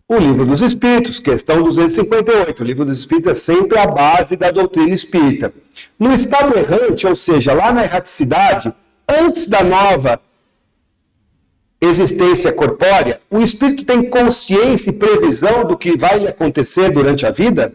O Livro dos Espíritos, questão 258. O Livro dos Espíritos é sempre a base da doutrina espírita. No estado errante, ou seja, lá na erraticidade, antes da nova existência corpórea, o espírito tem consciência e previsão do que vai lhe acontecer durante a vida?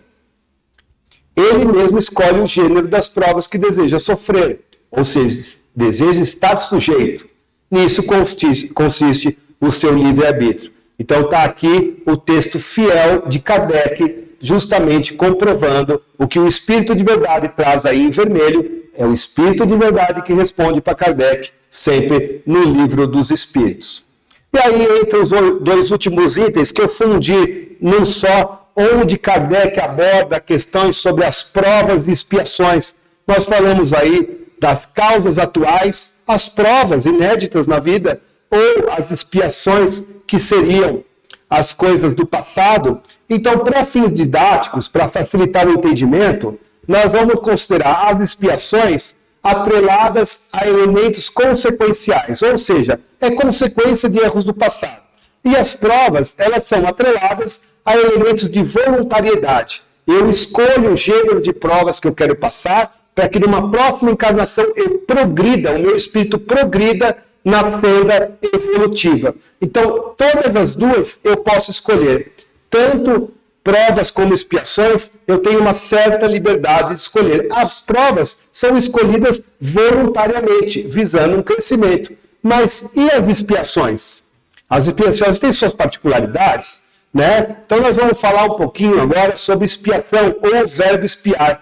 Ele mesmo escolhe o gênero das provas que deseja sofrer, ou seja, deseja estar sujeito. Nisso consiste o seu livre-arbítrio. Então está aqui o texto fiel de Kardec, justamente comprovando o que o Espírito de Verdade traz aí em vermelho. É o Espírito de Verdade que responde para Kardec, sempre no Livro dos Espíritos. E aí, entre os dois últimos itens que eu fundi num só, onde Kardec aborda questões sobre as provas e expiações. Nós falamos aí das causas atuais, as provas inéditas na vida, ou as expiações que seriam as coisas do passado. Então, para fins didáticos, para facilitar o entendimento, nós vamos considerar as expiações atreladas a elementos consequenciais, ou seja, é consequência de erros do passado. E as provas, elas são atreladas a elementos de voluntariedade. Eu escolho o gênero de provas que eu quero passar para que numa próxima encarnação eu progrida, o meu espírito progrida na senda evolutiva. Então, todas as duas eu posso escolher. Tanto provas como expiações, eu tenho uma certa liberdade de escolher. As provas são escolhidas voluntariamente, visando um crescimento. Mas e as expiações? As expiações têm suas particularidades, né? Então nós vamos falar um pouquinho agora sobre expiação, ou o verbo expiar.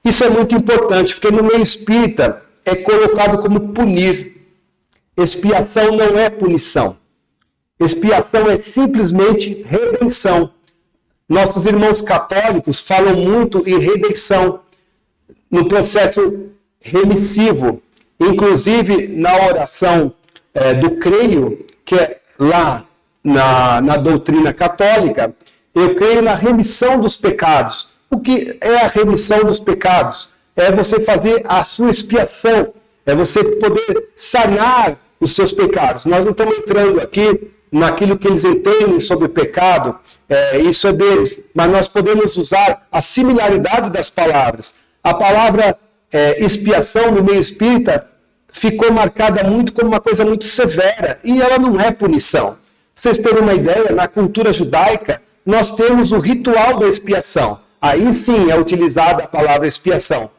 Isso é muito importante, porque no meio espírita é colocado como punir. Expiação não é punição. Expiação é simplesmente redenção. Nossos irmãos católicos falam muito em redenção, no processo remissivo. Inclusive, na oração do creio, que é lá na doutrina católica, eu creio na remissão dos pecados. O que é a remissão dos pecados? É você fazer a sua expiação, é você poder sanar os seus pecados. Nós não estamos entrando aqui naquilo que eles entendem sobre pecado, isso é deles, mas nós podemos usar a similaridade das palavras. A palavra expiação no meio espírita ficou marcada muito como uma coisa muito severa, e ela não é punição. Pra vocês terem uma ideia, na cultura judaica, nós temos o ritual da expiação. Aí sim é utilizada a palavra expiação.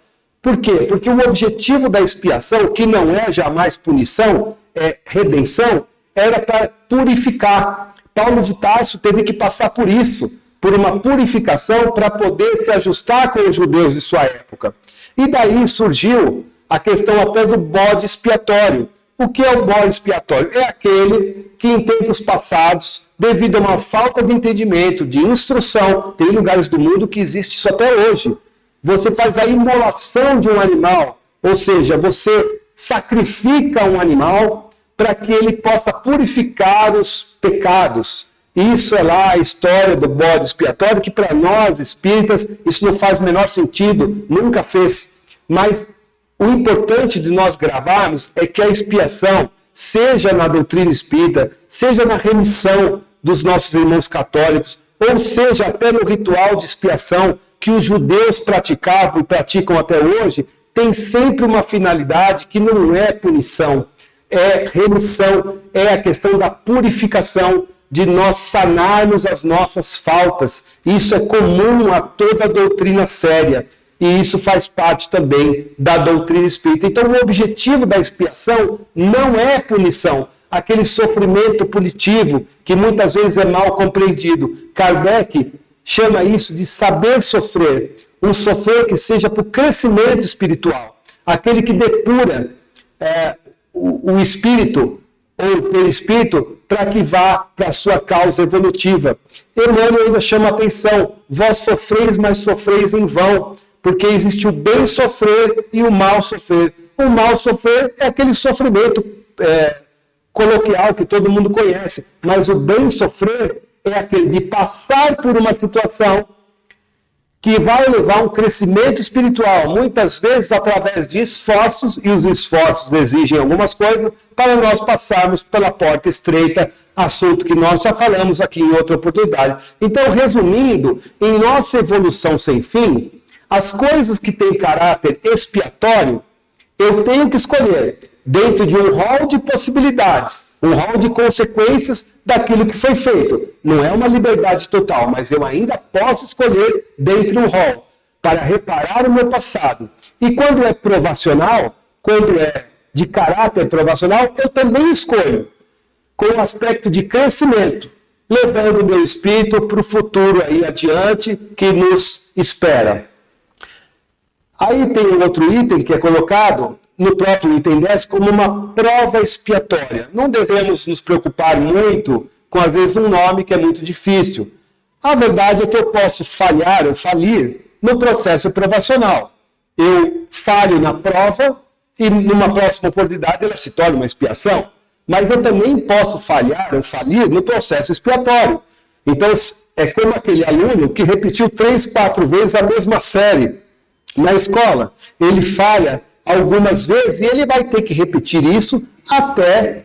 Por quê? Porque o objetivo da expiação, que não é jamais punição, é redenção, era para purificar. Paulo de Tarso teve que passar por isso, por uma purificação para poder se ajustar com os judeus de sua época. E daí surgiu a questão até do bode expiatório, O que é o bode expiatório? É aquele que em tempos passados, devido a uma falta de entendimento, de instrução, tem lugares do mundo que existe isso até hoje. Você faz a imolação de um animal, ou seja, você sacrifica um animal para que ele possa purificar os pecados. Isso é lá a história do bode expiatório, que para nós espíritas isso não faz o menor sentido, nunca fez. Mas o importante de nós gravarmos é que a expiação, seja na doutrina espírita, seja na remissão dos nossos irmãos católicos, ou seja até no ritual de expiação que os judeus praticavam e praticam até hoje, tem sempre uma finalidade que não é punição, é remissão, é a questão da purificação, de nós sanarmos as nossas faltas. Isso é comum a toda a doutrina séria. E isso faz parte também da doutrina espírita. Então, o objetivo da expiação não é punição, aquele sofrimento punitivo que muitas vezes é mal compreendido. Kardec chama isso de saber sofrer, um sofrer que seja para o crescimento espiritual, aquele que depura o espírito ou o perispírito para que vá para a sua causa evolutiva. Emmanuel ainda chama a atenção: vós sofreis, mas sofreis em vão, porque existe o bem sofrer e o mal sofrer. O mal sofrer é aquele sofrimento coloquial que todo mundo conhece, mas o bem sofrer é aquele de passar por uma situação que vai levar a um crescimento espiritual, muitas vezes através de esforços, e os esforços exigem algumas coisas, para nós passarmos pela porta estreita, assunto que nós já falamos aqui em outra oportunidade. Então, resumindo, em nossa evolução sem fim, as coisas que têm caráter expiatório, eu tenho que escolher dentro de um rol de possibilidades, um rol de consequências daquilo que foi feito. Não é uma liberdade total, mas eu ainda posso escolher dentro de um rol para reparar o meu passado. E quando é provacional, quando é de caráter provacional, eu também escolho com o aspecto de crescimento, levando o meu espírito para o futuro aí adiante que nos espera. Aí tem um outro item que é colocado no próprio item 10 como uma prova expiatória. Não devemos nos preocupar muito com, às vezes, um nome que é muito difícil. A verdade é que eu posso falhar ou falir no processo provacional. Eu falho na prova e numa próxima oportunidade ela se torna uma expiação. Mas eu também posso falhar ou falir no processo expiatório. Então, é como aquele aluno que repetiu 3, 4 vezes a mesma série na escola. Ele falha algumas vezes e ele vai ter que repetir isso até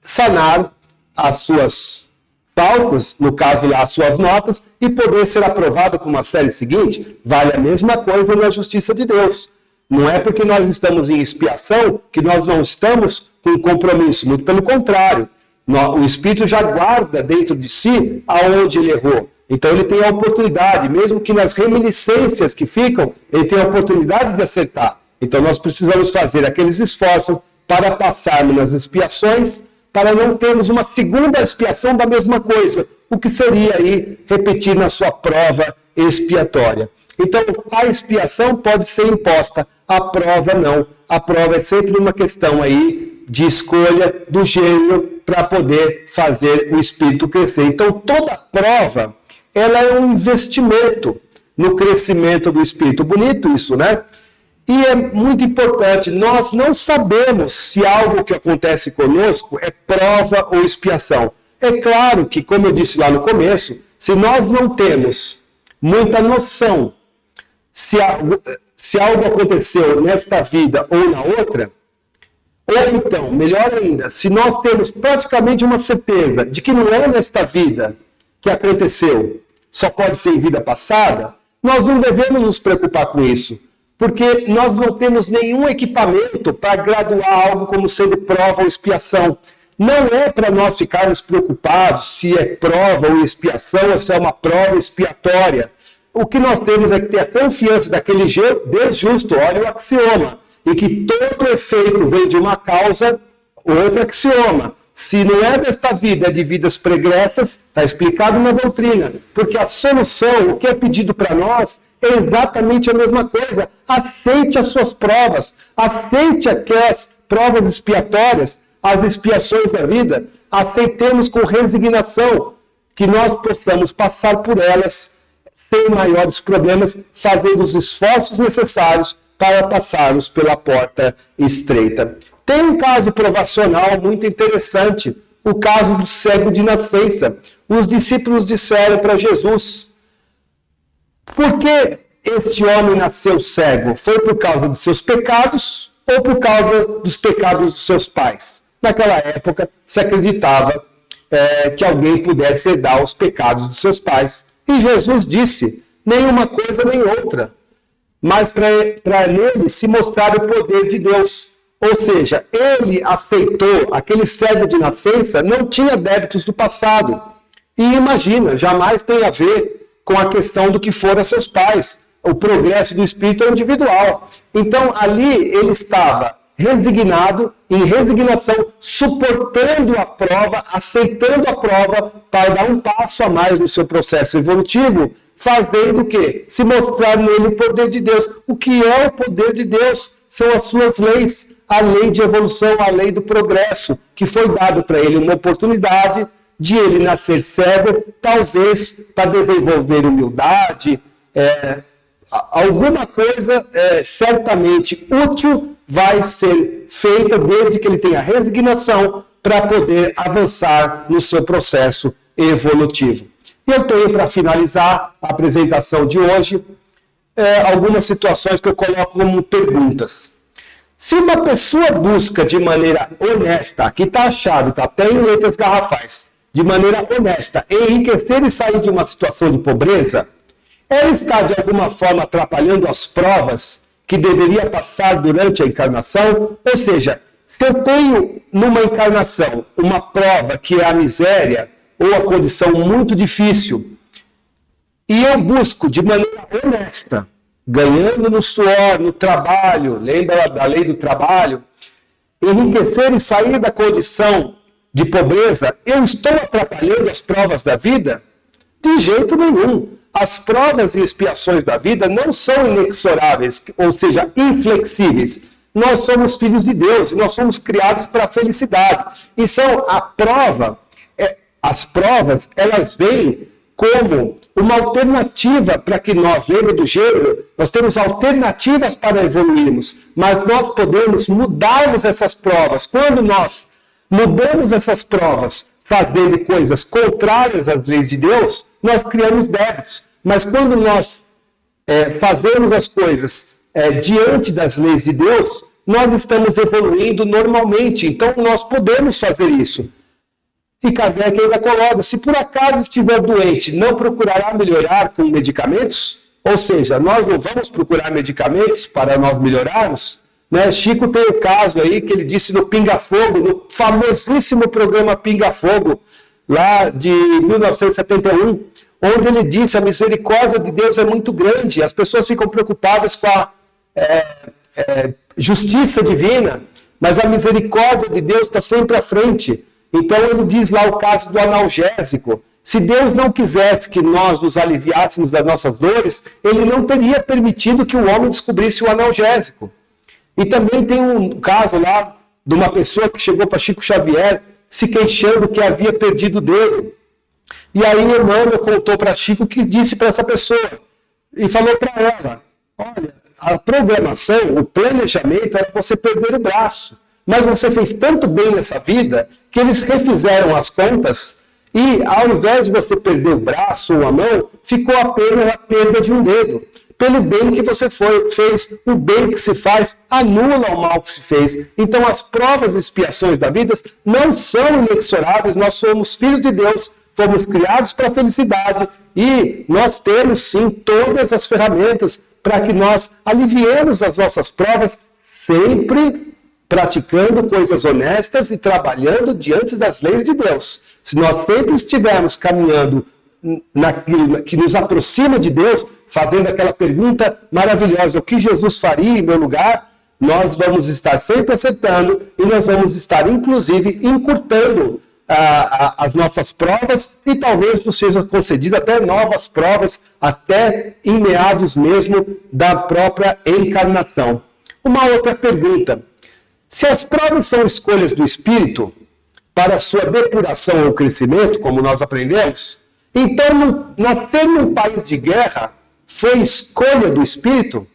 sanar as suas faltas, no caso lá, as suas notas, e poder ser aprovado com uma série seguinte. Vale a mesma coisa na justiça de Deus. Não é porque nós estamos em expiação que nós não estamos com compromisso, muito pelo contrário. O Espírito já guarda dentro de si aonde ele errou. Então ele tem a oportunidade, mesmo que nas reminiscências que ficam, ele tem a oportunidade de acertar. Então nós precisamos fazer aqueles esforços para passarmos nas expiações, para não termos uma segunda expiação da mesma coisa, o que seria aí repetir na sua prova expiatória. Então a expiação pode ser imposta, a prova não. A prova é sempre uma questão aí de escolha do gênio para poder fazer o espírito crescer. Então toda prova, ela é um investimento no crescimento do espírito. Bonito isso, né? E é muito importante, nós não sabemos se algo que acontece conosco é prova ou expiação. É claro que, como eu disse lá no começo, se nós não temos muita noção se algo aconteceu nesta vida ou na outra, ou então, melhor ainda, se nós temos praticamente uma certeza de que não é nesta vida que aconteceu, só pode ser em vida passada, nós não devemos nos preocupar com isso, porque nós não temos nenhum equipamento para graduar algo como sendo prova ou expiação. Não é para nós ficarmos preocupados se é prova ou expiação ou se é uma prova expiatória. O que nós temos é que ter a confiança daquele Deus justo, olha o axioma, e que todo efeito vem de uma causa, outro axioma. Se não é desta vida, é de vidas pregressas, está explicado na doutrina. Porque a solução, o que é pedido para nós, é exatamente a mesma coisa. Aceite as suas provas, aceite provas expiatórias, as expiações da vida, aceitemos com resignação, que nós possamos passar por elas sem maiores problemas, fazendo os esforços necessários para passarmos pela porta estreita. Tem um caso provacional muito interessante, o caso do cego de nascença. Os discípulos disseram para Jesus: por que este homem nasceu cego? Foi por causa dos seus pecados ou por causa dos pecados dos seus pais? Naquela época, se acreditava que alguém pudesse herdar os pecados dos seus pais. E Jesus disse: nenhuma coisa nem outra, mas para nele se mostrar o poder de Deus. Ou seja, ele aceitou, aquele cego de nascença não tinha débitos do passado. E imagina, jamais tem a ver com a questão do que foram seus pais. O progresso do espírito é individual. Então, ali ele estava resignado, em resignação, suportando a prova, aceitando a prova para dar um passo a mais no seu processo evolutivo, fazendo o quê? Se mostrar nele o poder de Deus. O que é o poder de Deus? São as suas leis, a lei de evolução, a lei do progresso, que foi dado para ele uma oportunidade de ele nascer cego, talvez para desenvolver humildade, alguma coisa certamente útil vai ser feita desde que ele tenha resignação para poder avançar no seu processo evolutivo. E eu tenho para finalizar a apresentação de hoje algumas situações que eu coloco como perguntas. Se uma pessoa busca de maneira honesta, aqui está a chave, está até em letras garrafais, de maneira honesta, enriquecer e sair de uma situação de pobreza, ela está de alguma forma atrapalhando as provas que deveria passar durante a encarnação? Ou seja, se eu tenho numa encarnação uma prova que é a miséria ou a condição muito difícil, e eu busco de maneira honesta, ganhando no suor, no trabalho, lembra da lei do trabalho, enriquecer e sair da condição de pobreza, eu estou atrapalhando as provas da vida? De jeito nenhum. As provas e expiações da vida não são inexoráveis, ou seja, inflexíveis. Nós somos filhos de Deus e nós somos criados para a felicidade. Então, as provas, elas vêm como uma alternativa para que nós, lembra do gênero, nós temos alternativas para evoluirmos, mas nós podemos mudarmos essas provas. Quando nós mudamos essas provas, fazendo coisas contrárias às leis de Deus, nós criamos débitos. Mas quando nós fazemos as coisas diante das leis de Deus, nós estamos evoluindo normalmente. Então, nós podemos fazer isso. E Kardec ainda coloca: se por acaso estiver doente, não procurará melhorar com medicamentos? Ou seja, nós não vamos procurar medicamentos para nós melhorarmos? Né? Chico tem o caso aí que ele disse no Pinga Fogo, no famosíssimo programa Pinga Fogo, lá de 1971, onde ele disse: a misericórdia de Deus é muito grande, as pessoas ficam preocupadas com a justiça divina, mas a misericórdia de Deus está sempre à frente. Então ele diz lá o caso do analgésico. Se Deus não quisesse que nós nos aliviássemos das nossas dores, ele não teria permitido que o homem descobrisse o analgésico. E também tem um caso lá de uma pessoa que chegou para Chico Xavier se queixando que havia perdido o dedo. E aí Emmanuel contou para Chico que disse para essa pessoa e falou para ela: olha, a programação, o planejamento era você perder o braço. Mas você fez tanto bem nessa vida que eles refizeram as contas e, ao invés de você perder o braço ou a mão, ficou apenas a perda de um dedo. Pelo bem que você fez, o bem que se faz anula o mal que se fez. Então, as provas e expiações da vida não são inexoráveis. Nós somos filhos de Deus, fomos criados para a felicidade e nós temos, sim, todas as ferramentas para que nós aliviemos as nossas provas, sempre praticando coisas honestas e trabalhando diante das leis de Deus. Se nós sempre estivermos caminhando naquilo que nos aproxima de Deus, fazendo aquela pergunta maravilhosa: o que Jesus faria em meu lugar? Nós vamos estar sempre acertando e nós vamos estar, inclusive, encurtando as nossas provas e talvez nos seja concedido até novas provas, até em meados mesmo da própria encarnação. Uma outra pergunta: Se as provas são escolhas do Espírito para sua depuração ou crescimento, como nós aprendemos, então nascer num país de guerra foi escolha do Espírito?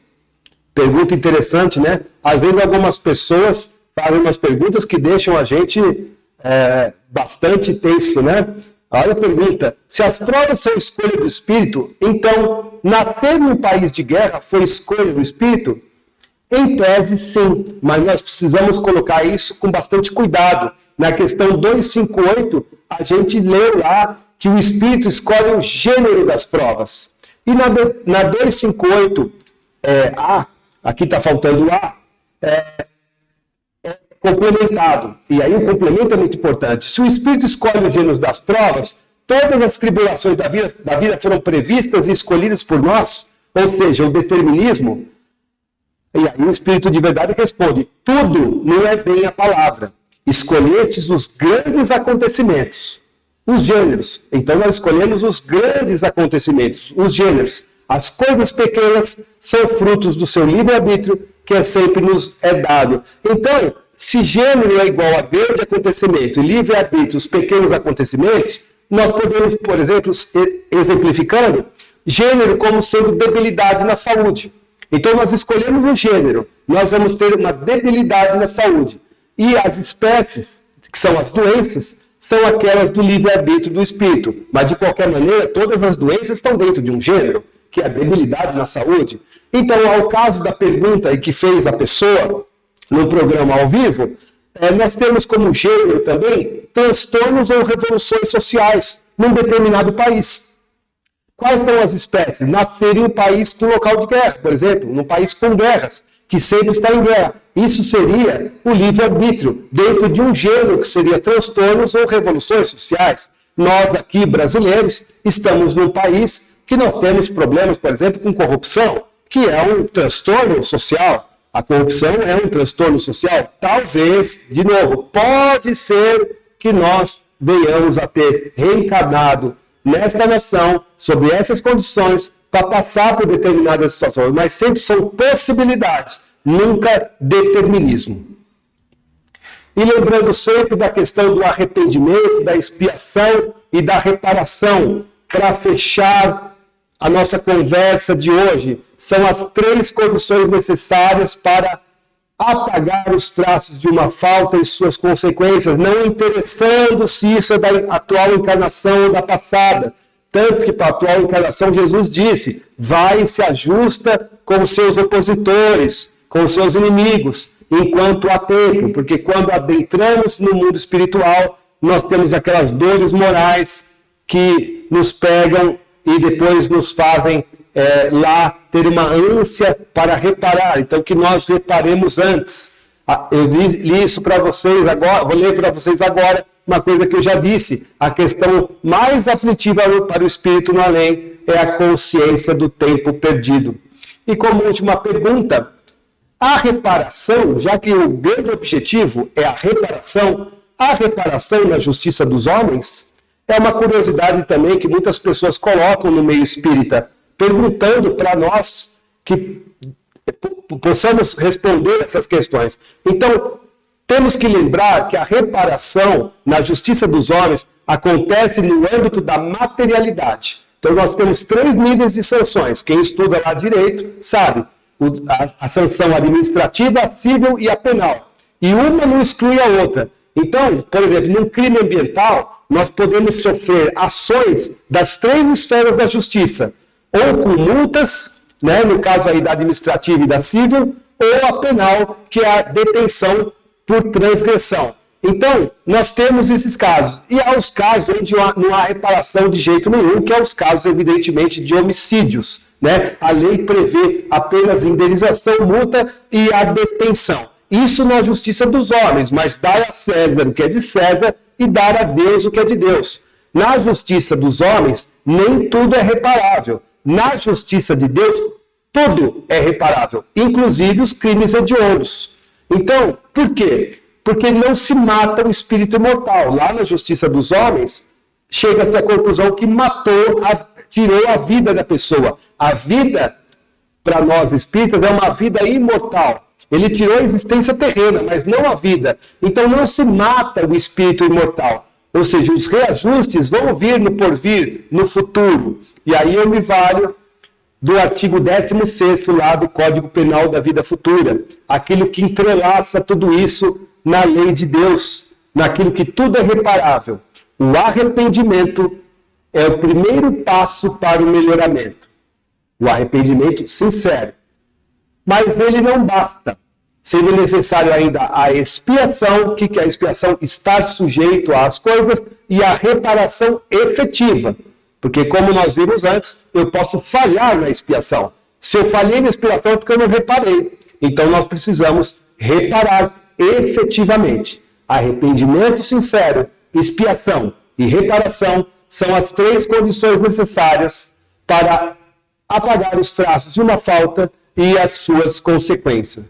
Pergunta interessante, né? Às vezes algumas pessoas fazem umas perguntas que deixam a gente bastante tenso, né? Olha a pergunta: se as provas são escolha do Espírito, então nascer num país de guerra foi escolha do Espírito? Em tese, sim, mas nós precisamos colocar isso com bastante cuidado. Na questão 258, a gente leu lá que o Espírito escolhe o gênero das provas. E na 258, A, aqui está faltando A, é complementado. E aí o complemento é muito importante. Se o Espírito escolhe os gêneros das provas, todas as tribulações da vida foram previstas e escolhidas por nós, ou seja, o determinismo. E aí o Espírito de verdade responde: tudo não é bem a palavra. Escolhestes os grandes acontecimentos, os gêneros. Então nós escolhemos os grandes acontecimentos, os gêneros. As coisas pequenas são frutos do seu livre-arbítrio, que sempre nos é dado. Então, se gênero é igual a grande acontecimento e livre-arbítrio, os pequenos acontecimentos, nós podemos, por exemplo, exemplificando, gênero como sendo debilidade na saúde. Então, nós escolhemos um gênero, nós vamos ter uma debilidade na saúde. E as espécies, que são as doenças, são aquelas do livre-arbítrio do espírito. Mas, de qualquer maneira, todas as doenças estão dentro de um gênero, que é a debilidade na saúde. Então, ao caso da pergunta que fez a pessoa no programa ao vivo, nós temos como gênero também transtornos ou revoluções sociais num determinado país. Quais são as espécies? Nascer em um país com local de guerra, por exemplo, num país com guerras, que sempre está em guerra. Isso seria o livre-arbítrio, dentro de um gênero que seria transtornos ou revoluções sociais. Nós aqui, brasileiros, estamos num país que nós temos problemas, por exemplo, com corrupção, que é um transtorno social. A corrupção é um transtorno social. Talvez, de novo, pode ser que nós venhamos a ter reencarnado nesta nação, sob essas condições, para passar por determinadas situações, mas sempre são possibilidades, nunca determinismo. E lembrando sempre da questão do arrependimento, da expiação e da reparação, para fechar a nossa conversa de hoje, são as 3 condições necessárias para apagar os traços de uma falta e suas consequências, não interessando se isso é da atual encarnação ou da passada. Tanto que para a atual encarnação Jesus disse: vai e se ajusta com os seus opositores, com os seus inimigos, enquanto há tempo, porque quando adentramos no mundo espiritual, nós temos aquelas dores morais que nos pegam e depois nos fazem lá ter uma ânsia para reparar. Então, que nós reparemos antes. Eu li isso para vocês agora, vou ler para vocês agora uma coisa que eu já disse. A questão mais aflitiva para o espírito no além é a consciência do tempo perdido. E como última pergunta, a reparação, já que o grande objetivo é a reparação na justiça dos homens, é uma curiosidade também que muitas pessoas colocam no meio espírita, perguntando para nós que possamos responder essas questões. Então, temos que lembrar que a reparação na justiça dos homens acontece no âmbito da materialidade. Então, nós temos 3 níveis de sanções. Quem estuda lá direito sabe. A sanção administrativa, a civil e a penal. E uma não exclui a outra. Então, por exemplo, num crime ambiental, nós podemos sofrer ações das 3 esferas da justiça. Ou com multas, né, no caso aí da administrativa e da civil, ou a penal, que é a detenção por transgressão. Então, nós temos esses casos. E há os casos onde não há reparação de jeito nenhum, que é os casos, evidentemente, de homicídios. Né? A lei prevê apenas indenização, multa e a detenção. Isso na justiça dos homens, mas dar a César o que é de César e dar a Deus o que é de Deus. Na justiça dos homens, nem tudo é reparável. Na justiça de Deus, tudo é reparável, inclusive os crimes hediondos. Então, por quê? Porque não se mata o espírito imortal. Lá na justiça dos homens, chega-se à conclusão que tirou a vida da pessoa. A vida, para nós espíritas, é uma vida imortal. Ele tirou a existência terrena, mas não a vida. Então não se mata o espírito imortal. Ou seja, os reajustes vão vir no porvir, no futuro. E aí eu me valho do artigo 16º lá do Código Penal da Vida Futura. Aquilo que entrelaça tudo isso na lei de Deus, naquilo que tudo é reparável. O arrependimento é o primeiro passo para o melhoramento. O arrependimento sincero. Mas ele não basta. Seria necessário ainda a expiação. O que é a expiação? Estar sujeito às coisas, e a reparação efetiva. Porque, como nós vimos antes, eu posso falhar na expiação. Se eu falhei na expiação é porque eu não reparei. Então nós precisamos reparar efetivamente. Arrependimento sincero, expiação e reparação são as 3 condições necessárias para apagar os traços de uma falta e as suas consequências.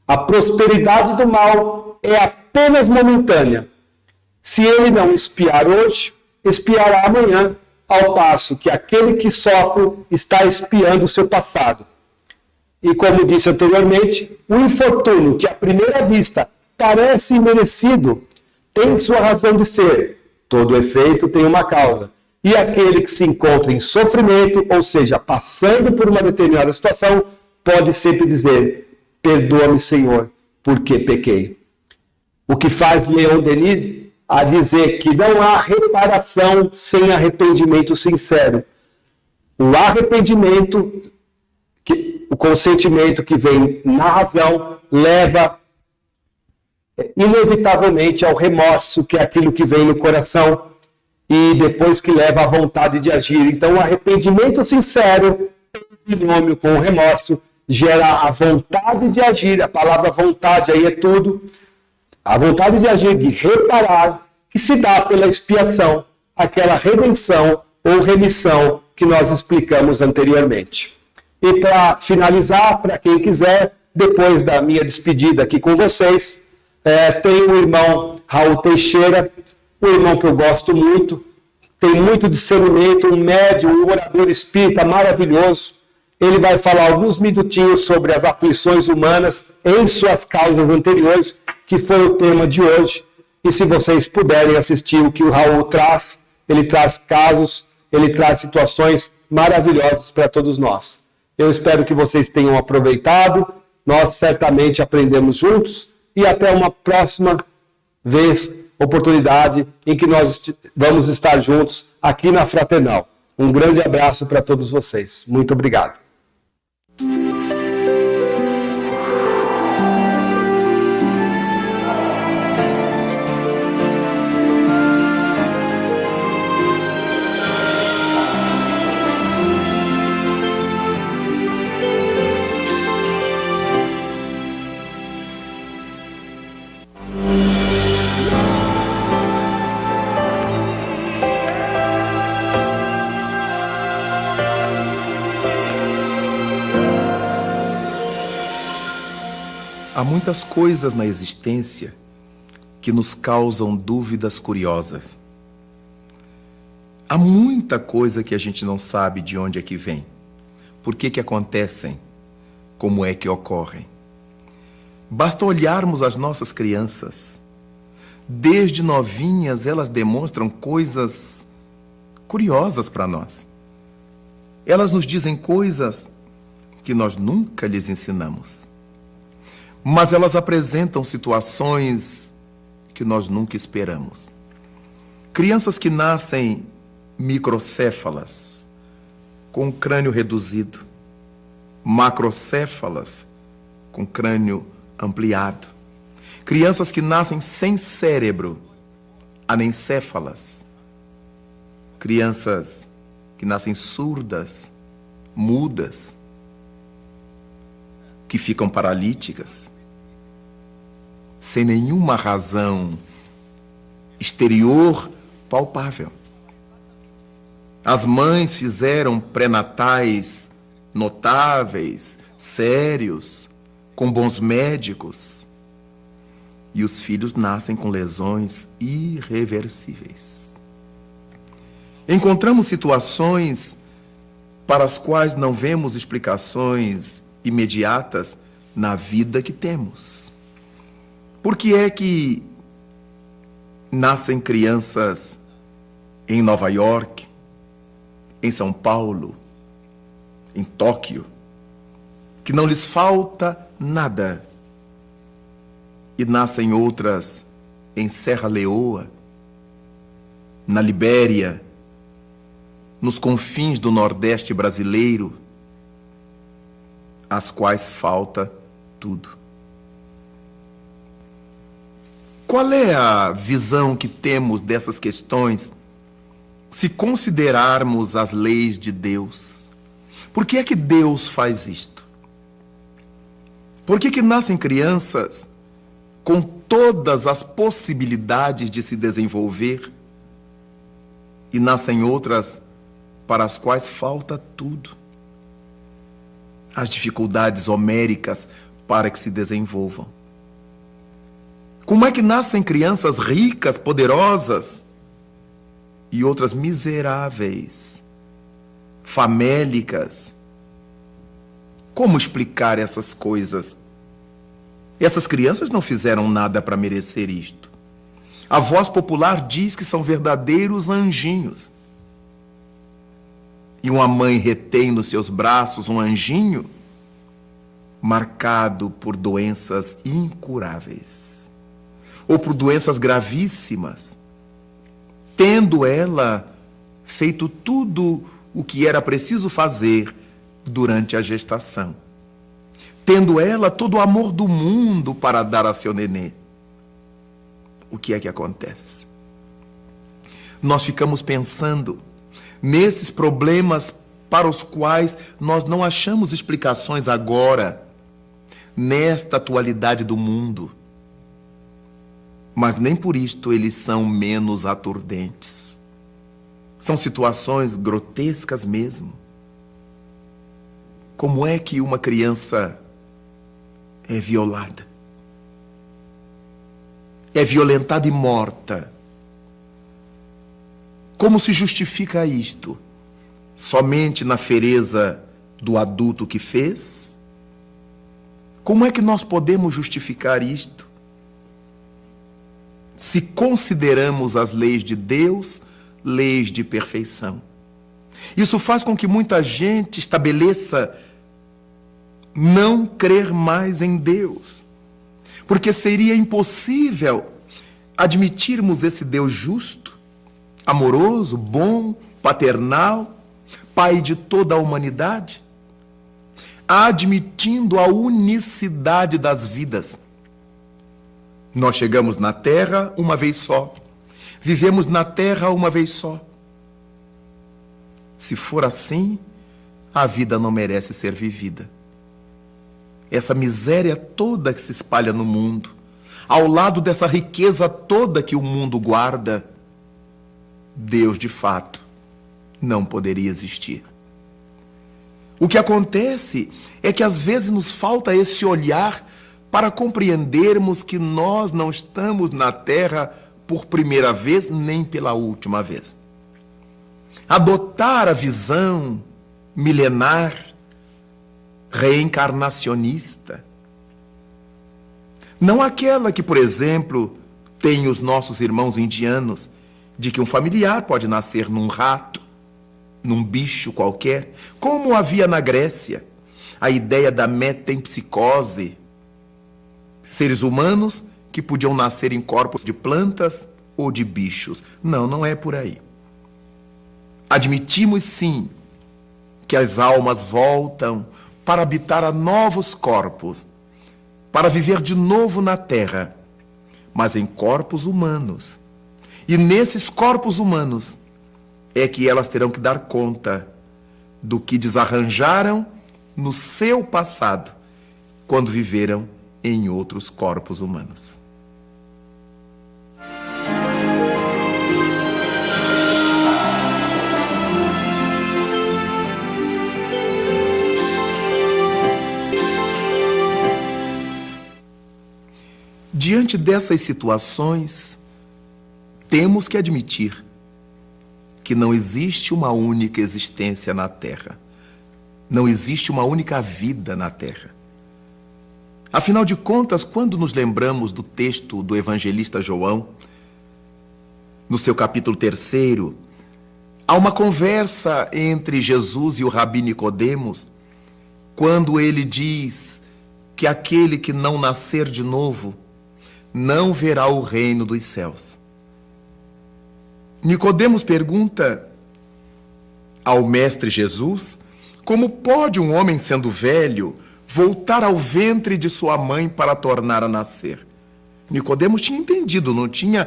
A prosperidade do mal é apenas momentânea. Se ele não expiar hoje, expiará amanhã, ao passo que aquele que sofre está expiando o seu passado. E como disse anteriormente, o infortúnio que à primeira vista parece imerecido tem sua razão de ser. Todo efeito tem uma causa. E aquele que se encontra em sofrimento, ou seja, passando por uma determinada situação, pode sempre dizer: perdoa-me, Senhor, porque pequei. O que faz Leon Denis a dizer que não há reparação sem arrependimento sincero. O arrependimento, o consentimento que vem na razão, leva inevitavelmente ao remorso, que é aquilo que vem no coração, e depois que leva à vontade de agir. Então, o arrependimento sincero, em binômio com o remorso, gera a vontade de agir. A palavra vontade aí é tudo. A vontade de agir, de reparar, que se dá pela expiação, aquela redenção ou remissão que nós explicamos anteriormente. E para finalizar, para quem quiser, depois da minha despedida aqui com vocês, tem o irmão Raul Teixeira, um irmão que eu gosto muito, tem muito discernimento, um médium, um orador espírita maravilhoso. Ele vai falar alguns minutinhos sobre as aflições humanas em suas causas anteriores, que foi o tema de hoje. E se vocês puderem assistir o que o Raul traz, ele traz casos, ele traz situações maravilhosas para todos nós. Eu espero que vocês tenham aproveitado, nós certamente aprendemos juntos, e até uma próxima vez, oportunidade em que nós vamos estar juntos aqui na Fraternal. Um grande abraço para todos vocês. Muito obrigado. Há muitas coisas na existência que nos causam dúvidas curiosas. Há muita coisa que a gente não sabe de onde é que vem, por que acontecem, como é que ocorrem. Basta olharmos as nossas crianças. Desde novinhas, elas demonstram coisas curiosas para nós. Elas nos dizem coisas que nós nunca lhes ensinamos. Mas elas apresentam situações que nós nunca esperamos. Crianças que nascem microcéfalas, com crânio reduzido, macrocéfalas, com crânio ampliado. Crianças que nascem sem cérebro, anencéfalas. Crianças que nascem surdas, mudas, que ficam paralíticas, sem nenhuma razão exterior palpável. As mães fizeram pré-natais notáveis, sérios, com bons médicos, e os filhos nascem com lesões irreversíveis. Encontramos situações para as quais não vemos explicações imediatas na vida que temos. Por que é que nascem crianças em Nova York, em São Paulo, em Tóquio, que não lhes falta nada, e nascem outras em Serra Leoa, na Libéria, nos confins do Nordeste brasileiro, às quais falta tudo? Qual é a visão que temos dessas questões se considerarmos as leis de Deus? Por que é que Deus faz isto? Por que que nascem crianças com todas as possibilidades de se desenvolver e nascem outras para as quais falta tudo? As dificuldades homéricas para que se desenvolvam. Como é que nascem crianças ricas, poderosas e outras miseráveis, famélicas? Como explicar essas coisas? Essas crianças não fizeram nada para merecer isto. A voz popular diz que são verdadeiros anjinhos. E uma mãe retém nos seus braços um anjinho marcado por doenças incuráveis ou por doenças gravíssimas, tendo ela feito tudo o que era preciso fazer durante a gestação, tendo ela todo o amor do mundo para dar a seu nenê. O que é que acontece? Nós ficamos pensando nesses problemas para os quais nós não achamos explicações agora, nesta atualidade do mundo. Mas nem por isto eles são menos aturdentes. São situações grotescas mesmo. Como é que uma criança é violada? É violentada e morta. Como se justifica isto? Somente na fereza do adulto que fez? Como é que nós podemos justificar isto? Se consideramos as leis de Deus leis de perfeição. Isso faz com que muita gente estabeleça não crer mais em Deus, porque seria impossível admitirmos esse Deus justo, amoroso, bom, paternal, Pai de toda a humanidade, admitindo a unicidade das vidas. Nós chegamos na Terra uma vez só, vivemos na Terra uma vez só. Se for assim, a vida não merece ser vivida. Essa miséria toda que se espalha no mundo, ao lado dessa riqueza toda que o mundo guarda, Deus, de fato, não poderia existir. O que acontece é que às vezes nos falta esse olhar para compreendermos que nós não estamos na Terra por primeira vez nem pela última vez. Adotar a visão milenar, reencarnacionista, não aquela que, por exemplo, tem os nossos irmãos indianos, de que um familiar pode nascer num rato, num bicho qualquer, como havia na Grécia, a ideia da metempsicose, seres humanos que podiam nascer em corpos de plantas ou de bichos. Não, não é por aí. Admitimos sim que as almas voltam para habitar a novos corpos, para viver de novo na Terra, mas em corpos humanos. E nesses corpos humanos é que elas terão que dar conta do que desarranjaram no seu passado, quando viveram em outros corpos humanos. Diante dessas situações, temos que admitir que não existe uma única existência na Terra. Não existe uma única vida na Terra. Afinal de contas, quando nos lembramos do texto do evangelista João, no seu capítulo 3, há uma conversa entre Jesus e o Rabi Nicodemos, quando ele diz que aquele que não nascer de novo não verá o reino dos céus. Nicodemos pergunta ao mestre Jesus como pode um homem sendo velho voltar ao ventre de sua mãe para tornar a nascer. Nicodemos tinha entendido, não tinha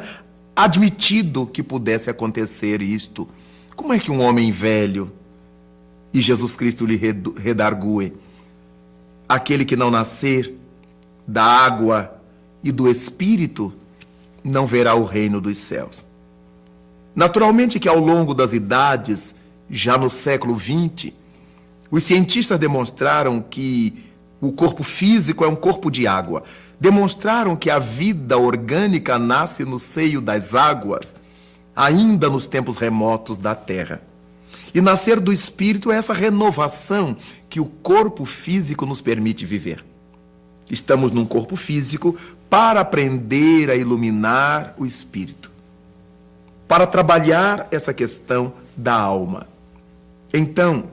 admitido que pudesse acontecer isto. Como é que um homem velho, e Jesus Cristo lhe redargue, aquele que não nascer da água e do Espírito não verá o reino dos céus? Naturalmente que ao longo das idades, já no século XX, os cientistas demonstraram que o corpo físico é um corpo de água. Demonstraram que a vida orgânica nasce no seio das águas, ainda nos tempos remotos da Terra. E nascer do Espírito é essa renovação que o corpo físico nos permite viver. Estamos num corpo físico para aprender a iluminar o Espírito, para trabalhar essa questão da alma. Então,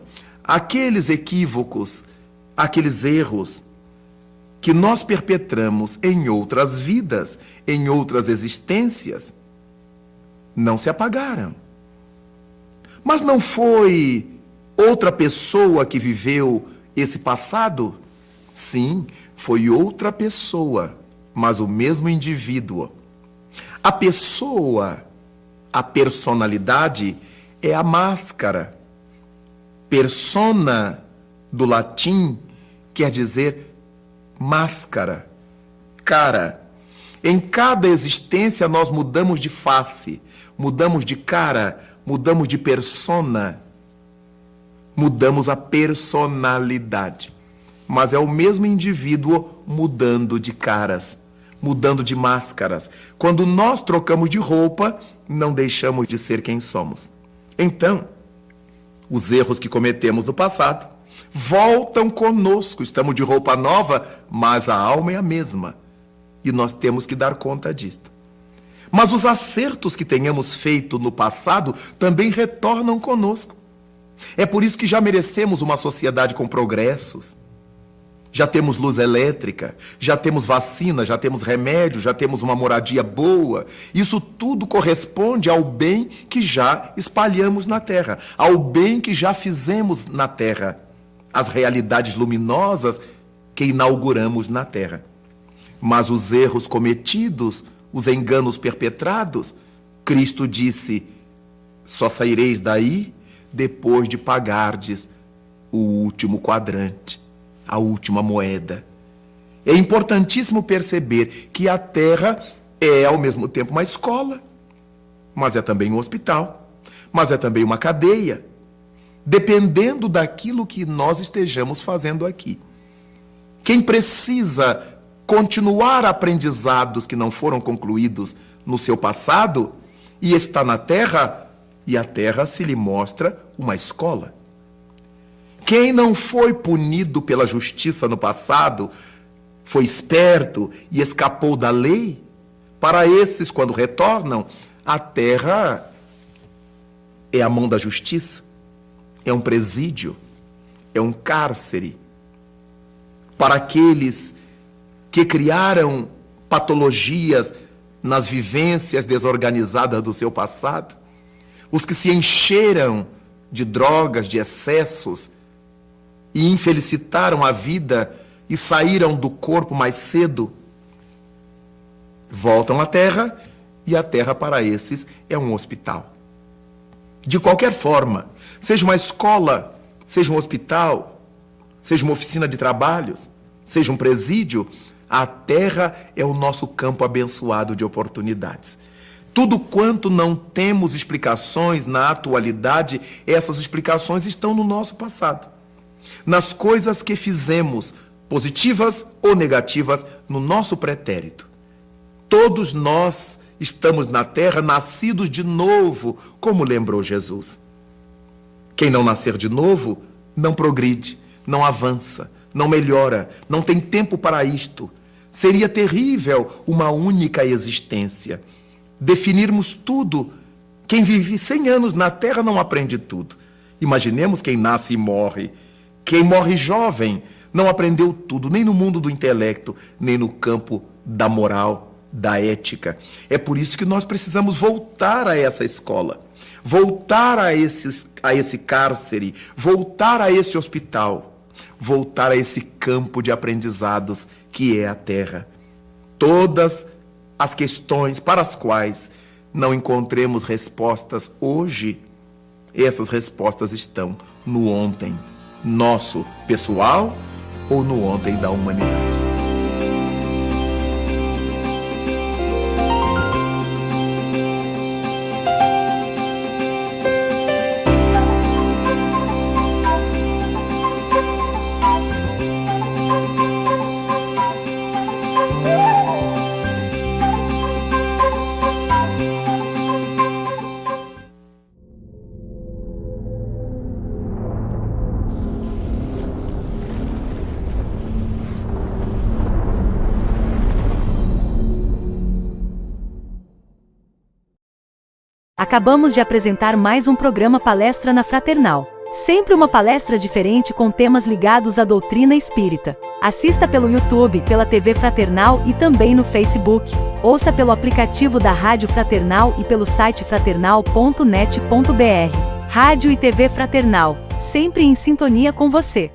aqueles equívocos, aqueles erros que nós perpetramos em outras vidas, em outras existências, não se apagaram. Mas não foi outra pessoa que viveu esse passado? Sim, foi outra pessoa, mas o mesmo indivíduo. A pessoa, a personalidade, é a máscara. Persona, do latim, quer dizer máscara, cara. Em cada existência nós mudamos de face, mudamos de cara, mudamos de persona, mudamos a personalidade. Mas é o mesmo indivíduo mudando de caras, mudando de máscaras. Quando nós trocamos de roupa, não deixamos de ser quem somos. Então, os erros que cometemos no passado voltam conosco. Estamos de roupa nova, mas a alma é a mesma. E nós temos que dar conta disto. Mas os acertos que tenhamos feito no passado também retornam conosco. É por isso que já merecemos uma sociedade com progressos. Já temos luz elétrica, já temos vacina, já temos remédio, já temos uma moradia boa. Isso tudo corresponde ao bem que já espalhamos na Terra, ao bem que já fizemos na Terra, as realidades luminosas que inauguramos na Terra. Mas os erros cometidos, os enganos perpetrados, Cristo disse: só saireis daí depois de pagardes o último quadrante, a última moeda. É importantíssimo perceber que a Terra é ao mesmo tempo uma escola, mas é também um hospital, mas é também uma cadeia, dependendo daquilo que nós estejamos fazendo aqui. Quem precisa continuar aprendizados que não foram concluídos no seu passado e está na Terra, e a Terra se lhe mostra uma escola. Quem não foi punido pela justiça no passado, foi esperto e escapou da lei, para esses, quando retornam, a Terra é a mão da justiça, é um presídio, é um cárcere. Para aqueles que criaram patologias nas vivências desorganizadas do seu passado, os que se encheram de drogas, de excessos, e infelicitaram a vida e saíram do corpo mais cedo, voltam à Terra, e a Terra para esses é um hospital. De qualquer forma, seja uma escola, seja um hospital, seja uma oficina de trabalhos, seja um presídio, a Terra é o nosso campo abençoado de oportunidades. Tudo quanto não temos explicações na atualidade, essas explicações estão no nosso passado. Nas coisas que fizemos, positivas ou negativas, no nosso pretérito. Todos nós estamos na Terra nascidos de novo, como lembrou Jesus. Quem não nascer de novo, não progride, não avança, não melhora, não tem tempo para isto. Seria terrível uma única existência. Definirmos tudo. Quem vive 100 anos na Terra não aprende tudo. Imaginemos quem nasce e morre. Quem morre jovem não aprendeu tudo, nem no mundo do intelecto, nem no campo da moral, da ética. É por isso que nós precisamos voltar a essa escola, voltar a esse cárcere, voltar a esse hospital, voltar a esse campo de aprendizados que é a Terra. Todas as questões para as quais não encontremos respostas hoje, essas respostas estão no ontem nosso pessoal ou no ontem da humanidade. Acabamos de apresentar mais um programa Palestra na Fraternal. Sempre uma palestra diferente com temas ligados à doutrina espírita. Assista pelo YouTube, pela TV Fraternal e também no Facebook. Ouça pelo aplicativo da Rádio Fraternal e pelo site fraternal.net.br. Rádio e TV Fraternal, sempre em sintonia com você.